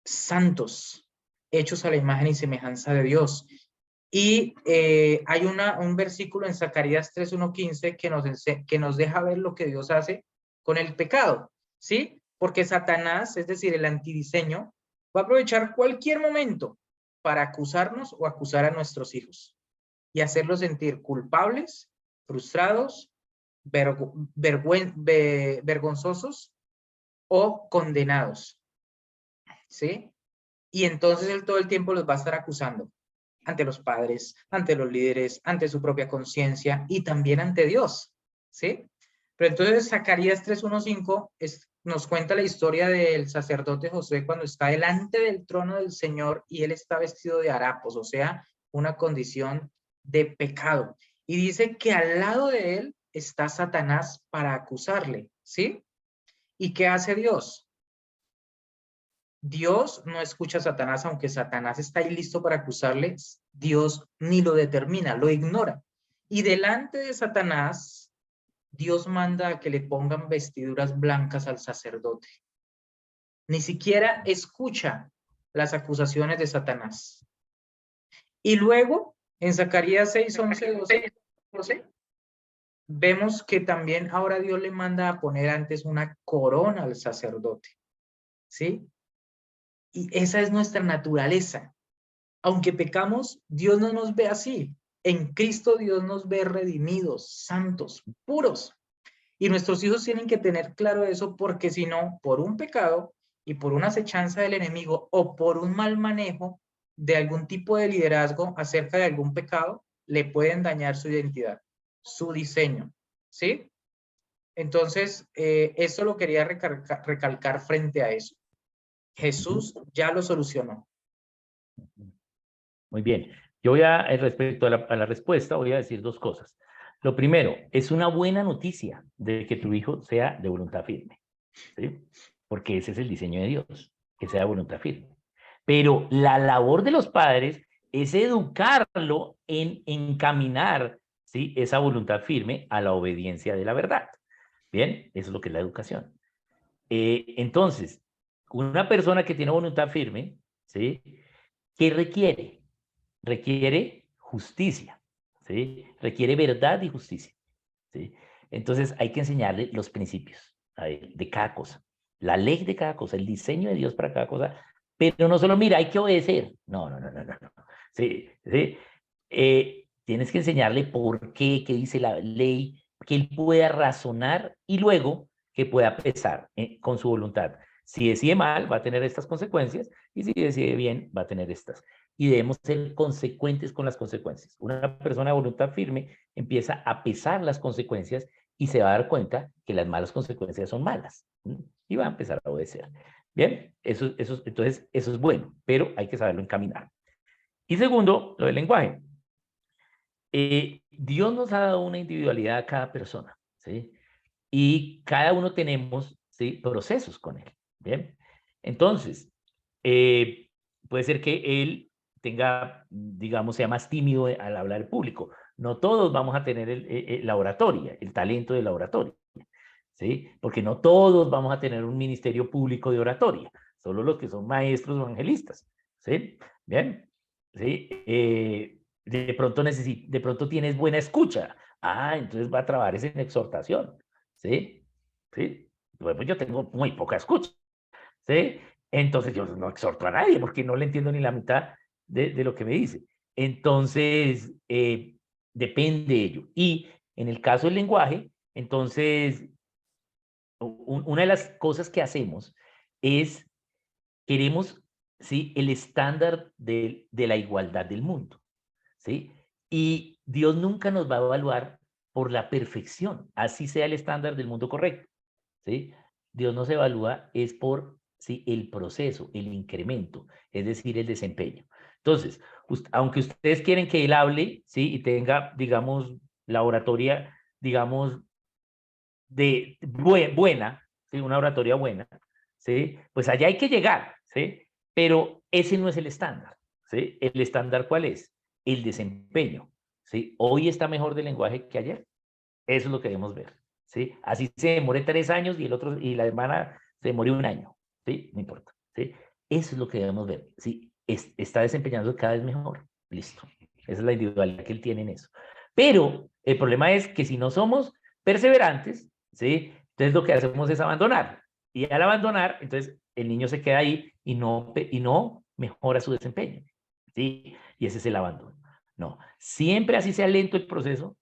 santos, hechos a la imagen y semejanza de Dios. Y hay un versículo en Zacarías 3:1-15 que nos deja ver lo que Dios hace con el pecado, ¿sí? Porque Satanás, es decir, el antidiseño, va a aprovechar cualquier momento para acusarnos o acusar a nuestros hijos y hacerlos sentir culpables, frustrados, vergonzosos o condenados, ¿sí? Y entonces él todo el tiempo los va a estar acusando ante los padres, ante los líderes, ante su propia conciencia y también ante Dios, ¿sí? Pero entonces Zacarías 3:1-5 nos cuenta la historia del sacerdote Josué cuando está delante del trono del Señor y él está vestido de harapos, o sea, una condición de pecado. Y dice que al lado de él está Satanás para acusarle, ¿sí? ¿Y qué hace Dios? Dios no escucha a Satanás, aunque Satanás está ahí listo para acusarle, Dios ni lo determina, lo ignora. Y delante de Satanás, Dios manda a que le pongan vestiduras blancas al sacerdote. Ni siquiera escucha las acusaciones de Satanás. Y luego, en Zacarías 6:11-12, vemos que también ahora Dios le manda a poner antes una corona al sacerdote, ¿sí? Y esa es nuestra naturaleza. Aunque pecamos, Dios no nos ve así. En Cristo Dios nos ve redimidos, santos, puros. Y nuestros hijos tienen que tener claro eso, porque si no, por un pecado y por una acechanza del enemigo o por un mal manejo de algún tipo de liderazgo acerca de algún pecado, le pueden dañar su identidad, su diseño, ¿sí? Entonces, eso lo quería recalcar frente a eso. Jesús ya lo solucionó. Muy bien. Yo voy respecto a la respuesta, voy a decir dos cosas. Lo primero, es una buena noticia de que tu hijo sea de voluntad firme, ¿sí? Porque ese es el diseño de Dios, que sea de voluntad firme. Pero la labor de los padres es educarlo en encaminar, ¿sí?, esa voluntad firme a la obediencia de la verdad. Bien, eso es lo que es la educación. Entonces, una persona que tiene voluntad firme, ¿sí?, ¿qué requiere? Requiere justicia, ¿sí? Requiere verdad y justicia, ¿sí? Entonces hay que enseñarle los principios de cada cosa, la ley de cada cosa, el diseño de Dios para cada cosa, pero no solo, mira, hay que obedecer. No. ¿Sí? ¿Sí? Tienes que enseñarle por qué dice la ley, que él pueda razonar y luego que pueda pesar con su voluntad. Si decide mal, va a tener estas consecuencias, y si decide bien, va a tener estas. Y debemos ser consecuentes con las consecuencias. Una persona de voluntad firme empieza a pesar las consecuencias y se va a dar cuenta que las malas consecuencias son malas, ¿sí? Y va a empezar a obedecer. Bien, entonces eso es bueno, pero hay que saberlo encaminar. Y segundo, lo del lenguaje. Dios nos ha dado una individualidad a cada persona, ¿sí? Y cada uno tenemos, ¿sí?, procesos con él. Bien, entonces, puede ser que él tenga, digamos, sea más tímido al hablar en público. No todos vamos a tener la oratoria, el talento de la oratoria, ¿sí? Porque no todos vamos a tener un ministerio público de oratoria, solo los que son maestros o evangelistas, ¿sí? Bien, ¿sí? De pronto tienes buena escucha. Entonces va a trabajar en exhortación, ¿sí? ¿Sí? Pues yo tengo muy poca escucha, ¿sí? Entonces yo no exhorto a nadie porque no le entiendo ni la mitad de lo que me dice. Entonces, depende de ello. Y en el caso del lenguaje, entonces, una de las cosas que hacemos es, queremos, ¿sí?, el estándar de la igualdad del mundo, ¿sí? Y Dios nunca nos va a evaluar por la perfección, así sea el estándar del mundo correcto, ¿sí? Dios nos evalúa es por, ¿sí?, el proceso, el incremento, es decir, el desempeño. Entonces, aunque ustedes quieren que él hable, ¿sí?, y tenga, digamos, la oratoria digamos, buena, ¿sí? Una oratoria buena, ¿sí? Pues allá hay que llegar, ¿sí? Pero ese no es el estándar, ¿sí? ¿El estándar cuál es? El desempeño, ¿sí? Hoy está mejor de lenguaje que ayer. Eso es lo que debemos ver, ¿sí? Así se demore 3 años y la hermana se demore 1 año, ¿sí? No importa, ¿sí? Eso es lo que debemos ver, ¿sí? Está desempeñando cada vez mejor, listo. Esa es la individualidad que él tiene en eso. Pero el problema es que si no somos perseverantes, ¿sí? Entonces lo que hacemos es abandonar. Y al abandonar, entonces el niño se queda ahí y no mejora su desempeño, ¿sí? Y ese es el abandono. No, siempre así sea lento el proceso,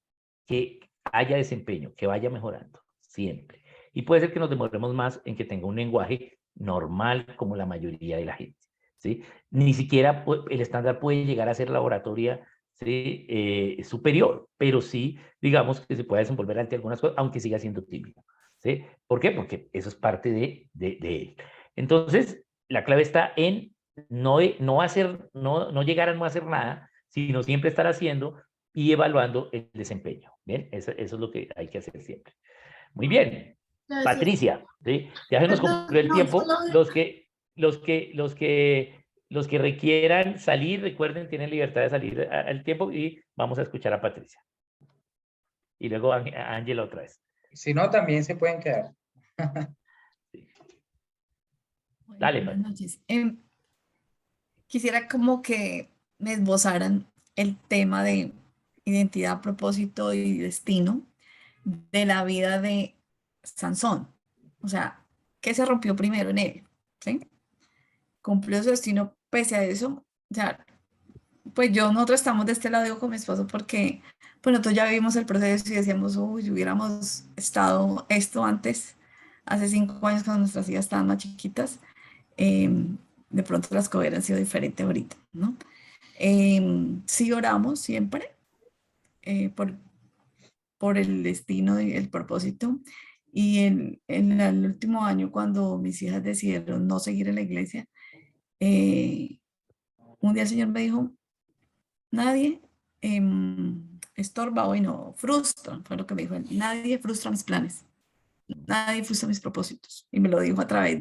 que haya desempeño, que vaya mejorando, siempre. Y puede ser que nos demoremos más en que tenga un lenguaje normal como la mayoría de la gente, ¿sí? Ni siquiera el estándar puede llegar a ser la oratoria, ¿sí? Superior, pero sí, digamos que se puede desenvolver ante algunas cosas, aunque siga siendo tímido, ¿sí? ¿Por qué? Porque eso es parte de él. Entonces, la clave está en no llegar a no hacer nada, sino siempre estar haciendo y evaluando el desempeño. ¿Bien? Eso es lo que hay que hacer siempre. Muy bien. Gracias. Patricia, ¿sí? Ya se nos Perdón, cumplió el no, tiempo. solo- Los que requieran salir, recuerden, tienen libertad de salir al tiempo y vamos a escuchar a Patricia. Y luego a Ángela otra vez. Si no, también se pueden quedar. Dale, Buenas noches. Quisiera como que me esbozaran el tema de identidad, propósito y destino de la vida de Sansón. O sea, ¿qué se rompió primero en él? ¿Sí? Cumplió su destino pese a eso. O sea, pues nosotros estamos de este lado, digo, con mi esposo, porque pues nosotros ya vivimos el proceso y decíamos, uy, si hubiéramos estado esto antes, hace 5 años cuando nuestras hijas estaban más chiquitas, de pronto las cosas hubieran sido diferentes ahorita, ¿no? Sí oramos siempre por el destino y el propósito. Y en el último año, cuando mis hijas decidieron no seguir en la iglesia, un día el Señor me dijo, nadie estorba o no frustra, fue lo que me dijo él, nadie frustra mis planes, nadie frustra mis propósitos. Y me lo dijo a través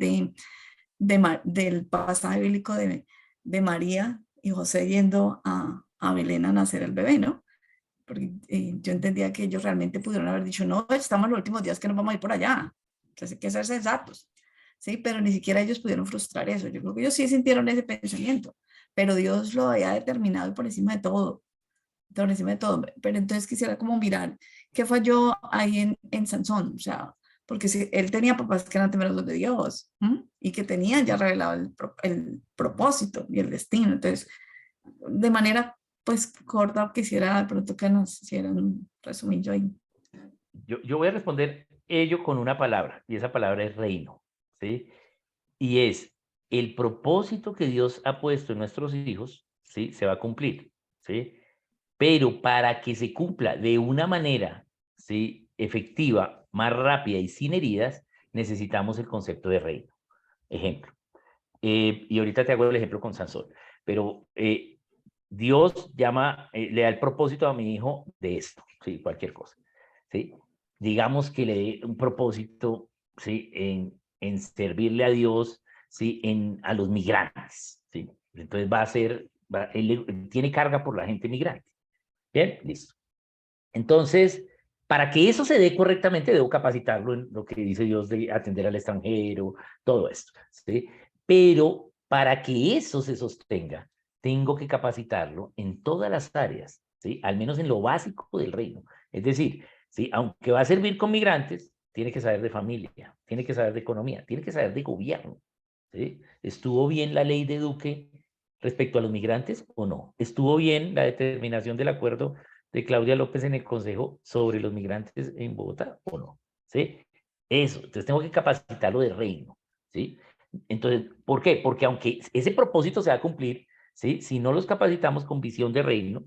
del pasaje bíblico de María y José yendo a Belén a nacer el bebé, ¿no? Porque yo entendía que ellos realmente pudieron haber dicho, no, estamos en los últimos días que nos vamos a ir por allá, entonces hay que ser sensatos, ¿sí? Pero ni siquiera ellos pudieron frustrar eso. Yo creo que ellos sí sintieron ese pensamiento, pero Dios lo había determinado por encima de todo, por encima de todo. Pero entonces quisiera como mirar qué falló ahí en Sansón, o sea, porque si él tenía papás que eran temerosos de Dios, ¿m? Y que tenían ya revelado el propósito y el destino. Entonces, de manera pues corta, quisiera de pronto que nos hicieran un resumillo ahí. Yo voy a responder ello con una palabra, y esa palabra es reino, ¿sí? Y es el propósito que Dios ha puesto en nuestros hijos, ¿sí? Se va a cumplir, ¿sí? Pero para que se cumpla de una manera, ¿sí? Efectiva, más rápida y sin heridas, necesitamos el concepto de reino. Ejemplo. Y ahorita te hago el ejemplo con Sansón, pero Dios le da el propósito a mi hijo de esto, ¿sí? Cualquier cosa, ¿sí? Digamos que le dé un propósito, ¿sí? En servirle a Dios, ¿sí? A los migrantes, ¿sí? Entonces él tiene carga por la gente migrante. Bien, listo. Entonces, para que eso se dé correctamente, debo capacitarlo en lo que dice Dios de atender al extranjero, todo esto, ¿sí? Pero para que eso se sostenga, tengo que capacitarlo en todas las áreas, ¿sí? Al menos en lo básico del reino. Es decir, ¿sí? Aunque va a servir con migrantes, tiene que saber de familia, tiene que saber de economía, tiene que saber de gobierno, ¿sí? ¿Estuvo bien la ley de Duque respecto a los migrantes o no? ¿Estuvo bien la determinación del acuerdo de Claudia López en el Consejo sobre los migrantes en Bogotá o no? ¿Sí? Eso, entonces tengo que capacitarlo de reino, ¿sí? Entonces, ¿por qué? Porque aunque ese propósito se va a cumplir, ¿sí? Si no los capacitamos con visión de reino,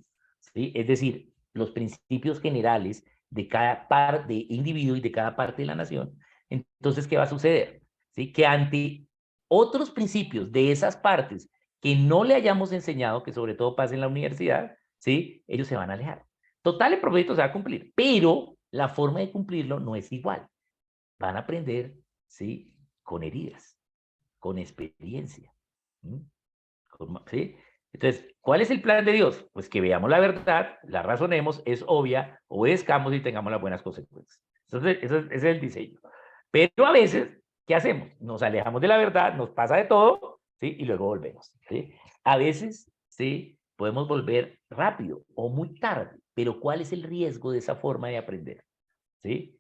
¿sí? Es decir, los principios generales de cada parte de individuo y de cada parte de la nación, entonces, ¿qué va a suceder? ¿Sí? Que ante otros principios de esas partes que no le hayamos enseñado, que sobre todo pasa en la universidad, ¿sí? Ellos se van a alejar. Total, el propósito se va a cumplir, pero la forma de cumplirlo no es igual. Van a aprender, ¿sí? Con heridas, con experiencia. ¿Sí? Entonces, ¿cuál es el plan de Dios? Pues que veamos la verdad, la razonemos, es obvia, obedezcamos y tengamos las buenas consecuencias. Entonces, ese es el diseño. Pero a veces, ¿qué hacemos? Nos alejamos de la verdad, nos pasa de todo, ¿sí? Y luego volvemos, ¿sí? A veces, ¿sí? Podemos volver rápido o muy tarde, pero ¿cuál es el riesgo de esa forma de aprender? ¿Sí?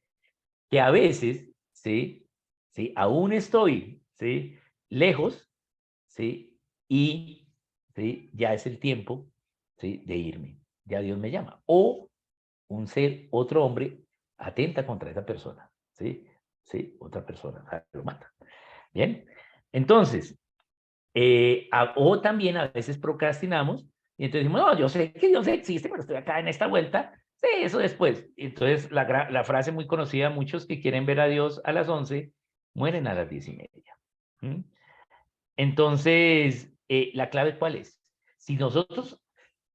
Que a veces, ¿sí? ¿Sí? Aún estoy, ¿sí? Lejos, ¿sí? Y, ¿sí? Ya es el tiempo, ¿sí? De irme. Ya Dios me llama. O un ser, otro hombre, atenta contra esa persona, ¿sí? ¿Sí? Otra persona, lo mata. Bien. Entonces, o también a veces procrastinamos y entonces decimos, no, yo sé que Dios existe, pero estoy acá en esta vuelta. Sí, eso después. Entonces, la frase muy conocida, muchos que quieren ver a Dios a las 11, mueren a las 10:30. ¿Mm? Entonces, ¿la clave cuál es? Si nosotros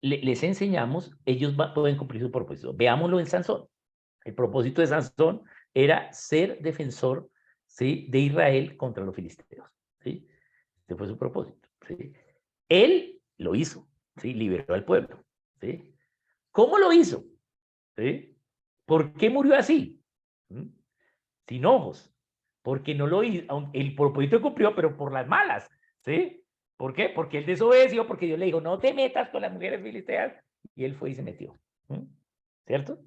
les enseñamos, ellos pueden cumplir su propósito. Veámoslo en Sansón. El propósito de Sansón era ser defensor, ¿sí? De Israel contra los filisteos. ¿Sí? Ese fue su propósito. ¿Sí? Él lo hizo, ¿sí? Liberó al pueblo. ¿Sí? ¿Cómo lo hizo? ¿Sí? ¿Por qué murió así? ¿Mm? Sin ojos. Porque no lo hizo, el propósito cumplió, pero por las malas. ¿Sí? ¿Por qué? Porque él desobedeció, porque Dios le dijo, no te metas con las mujeres filisteas, y él fue y se metió. ¿Mm? ¿Cierto?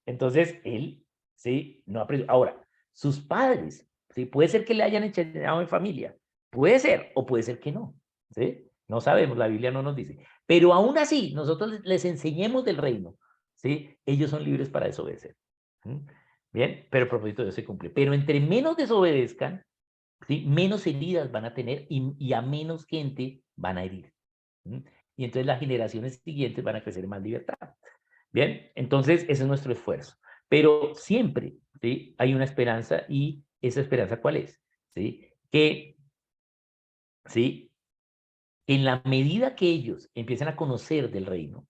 Entonces, él, ¿sí? No aprendió. Ahora, sus padres, ¿sí? Puede ser que le hayan enseñado en familia, puede ser, o puede ser que no, ¿sí? No sabemos, la Biblia no nos dice. Pero aún así, nosotros les enseñemos del reino, ¿sí? Ellos son libres para desobedecer. ¿Mm? Bien, pero el propósito de Dios se cumple. Pero entre menos desobedezcan, ¿sí? Menos heridas van a tener y a menos gente van a herir. ¿Mm? Y entonces las generaciones siguientes van a crecer en más libertad. Bien, entonces ese es nuestro esfuerzo. Pero siempre, ¿sí? Hay una esperanza y esa esperanza ¿cuál es? ¿Sí? Que, ¿sí? En la medida que ellos empiecen a conocer del reino,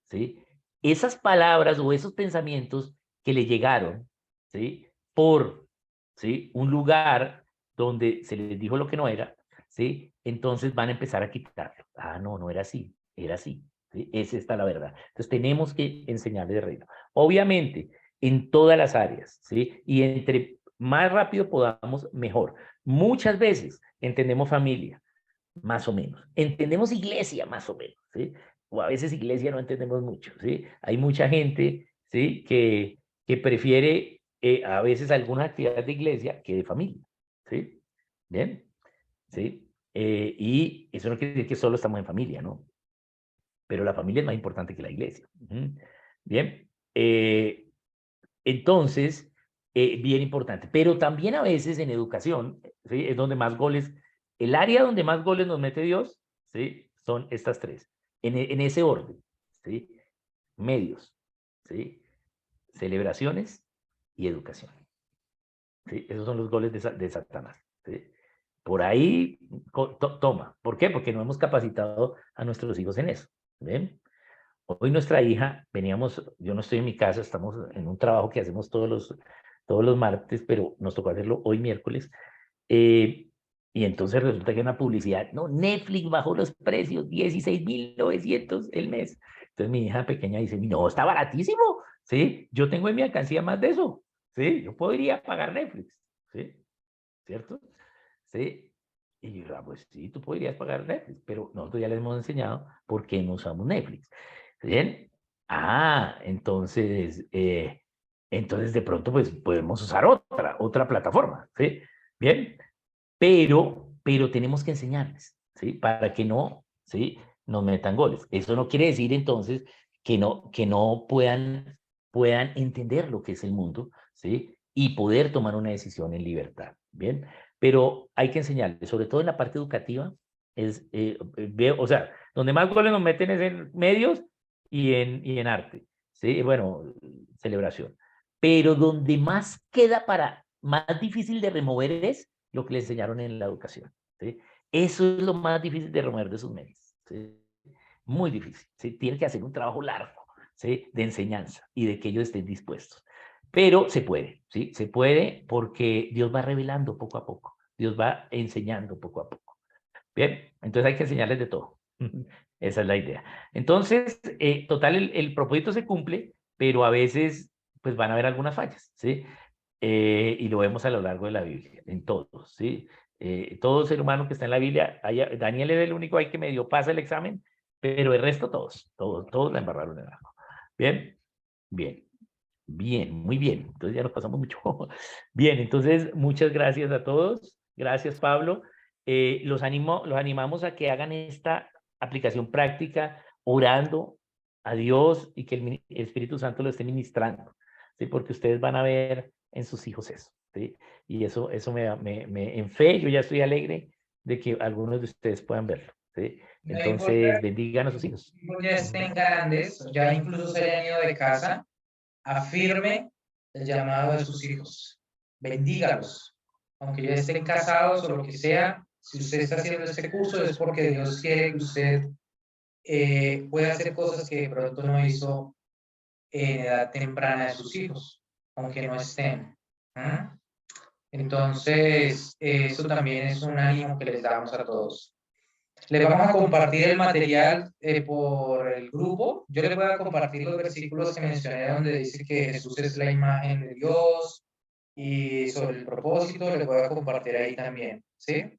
¿sí? Esas palabras o esos pensamientos que le llegaron, ¿sí? Por, ¿sí? Un lugar donde se les dijo lo que no era, ¿sí? Entonces van a empezar a quitarlo. Ah, no, no era así, era así. ¿Sí? Esa está la verdad. Entonces tenemos que enseñarle el reino. Obviamente, en todas las áreas, ¿sí? Y entre más rápido podamos, mejor. Muchas veces entendemos familia, más o menos. Entendemos iglesia, más o menos, ¿sí? O a veces iglesia no entendemos mucho, ¿sí? Hay mucha gente, ¿sí? Que prefiere a veces alguna actividad de iglesia que de familia, ¿sí? ¿Bien? ¿Sí? Y eso no quiere decir que solo estamos en familia, ¿no? Pero la familia es más importante que la iglesia. Bien. Entonces, bien importante. Pero también a veces en educación, ¿sí? Es donde más goles, el área donde más goles nos mete Dios, ¿sí? Son estas tres. En ese orden, ¿sí? Medios, ¿sí? Celebraciones y educación. ¿Sí? Esos son los goles de Satanás. ¿Sí? Por ahí toma. ¿Por qué? Porque no hemos capacitado a nuestros hijos en eso. ¿Ven? Hoy nuestra hija, veníamos, yo no estoy en mi casa, estamos en un trabajo que hacemos todos los martes, pero nos tocó hacerlo hoy miércoles. Y entonces resulta que hay una publicidad, no, Netflix bajó los precios, 16.900 el mes. Entonces mi hija pequeña dice, no, está baratísimo, ¿sí? Yo tengo en mi alcancía más de eso, ¿sí? Yo podría pagar Netflix, ¿sí? ¿Cierto? ¿Sí? Y yo, pues sí, tú podrías pagar Netflix, pero nosotros ya les hemos enseñado por qué no usamos Netflix. ¿Bien? Ah, entonces de pronto pues podemos usar otra plataforma, ¿sí? Bien, pero tenemos que enseñarles, ¿sí? Para que no, ¿sí? Nos metan goles. Eso no quiere decir entonces que no puedan entender lo que es el mundo, ¿sí? Y poder tomar una decisión en libertad, ¿bien? Pero hay que enseñarles, sobre todo en la parte educativa, o sea, donde más goles nos meten es en medios y en arte, ¿sí? Bueno, celebración. Pero donde más queda más difícil de remover es lo que le enseñaron en la educación, ¿sí? Eso es lo más difícil de remover de sus mentes, ¿sí? Muy difícil, ¿sí? Tiene que hacer un trabajo largo, ¿sí? De enseñanza y de que ellos estén dispuestos. Pero se puede, ¿sí? Se puede porque Dios va revelando poco a poco. Dios va enseñando poco a poco. Bien, entonces hay que enseñarles de todo. Esa es la idea. Entonces, total, el propósito se cumple, pero a veces pues van a haber algunas fallas, ¿sí? Y lo vemos a lo largo de la Biblia, en todos, ¿sí? Todo ser humano que está en la Biblia, Daniel es el único ahí que medio pasa el examen, pero el resto todos la embarraron en algo. Bien, bien, bien, muy bien. Entonces ya nos pasamos mucho. Bien, entonces muchas gracias a todos. Gracias, Pablo. Los animamos a que hagan esta aplicación práctica orando a Dios y que el Espíritu Santo lo esté ministrando, ¿sí? Porque ustedes van a ver en sus hijos eso, ¿sí? Y eso en fe, yo ya estoy alegre de que algunos de ustedes puedan verlo, ¿sí? Entonces, bendigan a sus hijos. Ya estén grandes, ya incluso se hayan ido de casa, afirme el llamado de sus hijos. Bendígalos. Aunque ya estén casados o lo que sea, si usted está haciendo este curso es porque Dios quiere que usted pueda hacer cosas que de pronto no hizo en edad temprana de sus hijos, aunque no estén. Entonces, eso también es un ánimo que les damos a todos. Les vamos a compartir el material por el grupo. Yo les voy a compartir los versículos que mencioné donde dice que Jesús es la imagen de Dios y sobre el propósito les voy a compartir ahí también, ¿sí?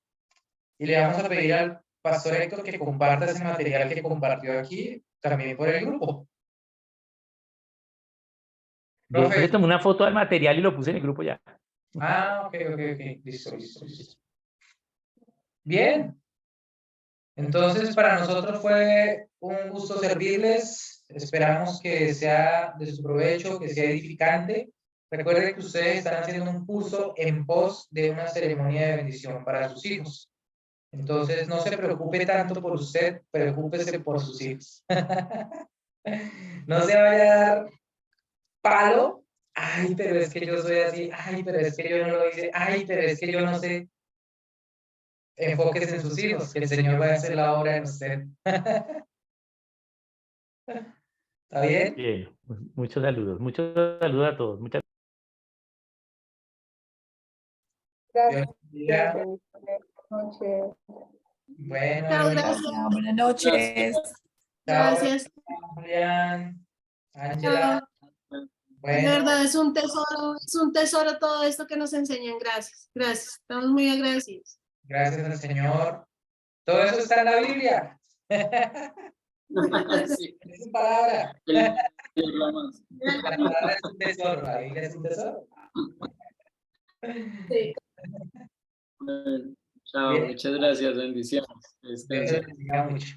Y le vamos a pedir al pastor Héctor que comparta ese material que compartió aquí también por el grupo. Yo le tomé una foto del material y lo puse en el grupo ya. Ah, ok. Listo. Bien. Entonces, para nosotros fue un gusto servirles. Esperamos que sea de su provecho, que sea edificante. Recuerden que ustedes están haciendo un curso en pos de una ceremonia de bendición para sus hijos. Entonces, no se preocupe tanto por usted, preocúpese por sus hijos. No se vaya a dar palo. Ay, pero es que yo soy así. Ay, pero es que yo no lo hice. Ay, pero es que yo no sé. Enfóquese en sus hijos, que el Señor va a hacer la obra en usted. ¿Está bien? Bien, muchos saludos a todos. Muchas gracias. Bueno, Gracias. Buenas noches. Gracias. Julián, Ángela. De verdad es un tesoro todo esto que nos enseñan. Gracias. Estamos muy agradecidos. Gracias al Señor. Todo eso está en la Biblia. Sí. Es su palabra. La La palabra es un tesoro, la Biblia es un tesoro. Sí. Chao, muchas gracias, bendiciones. Dios les bendiga mucho.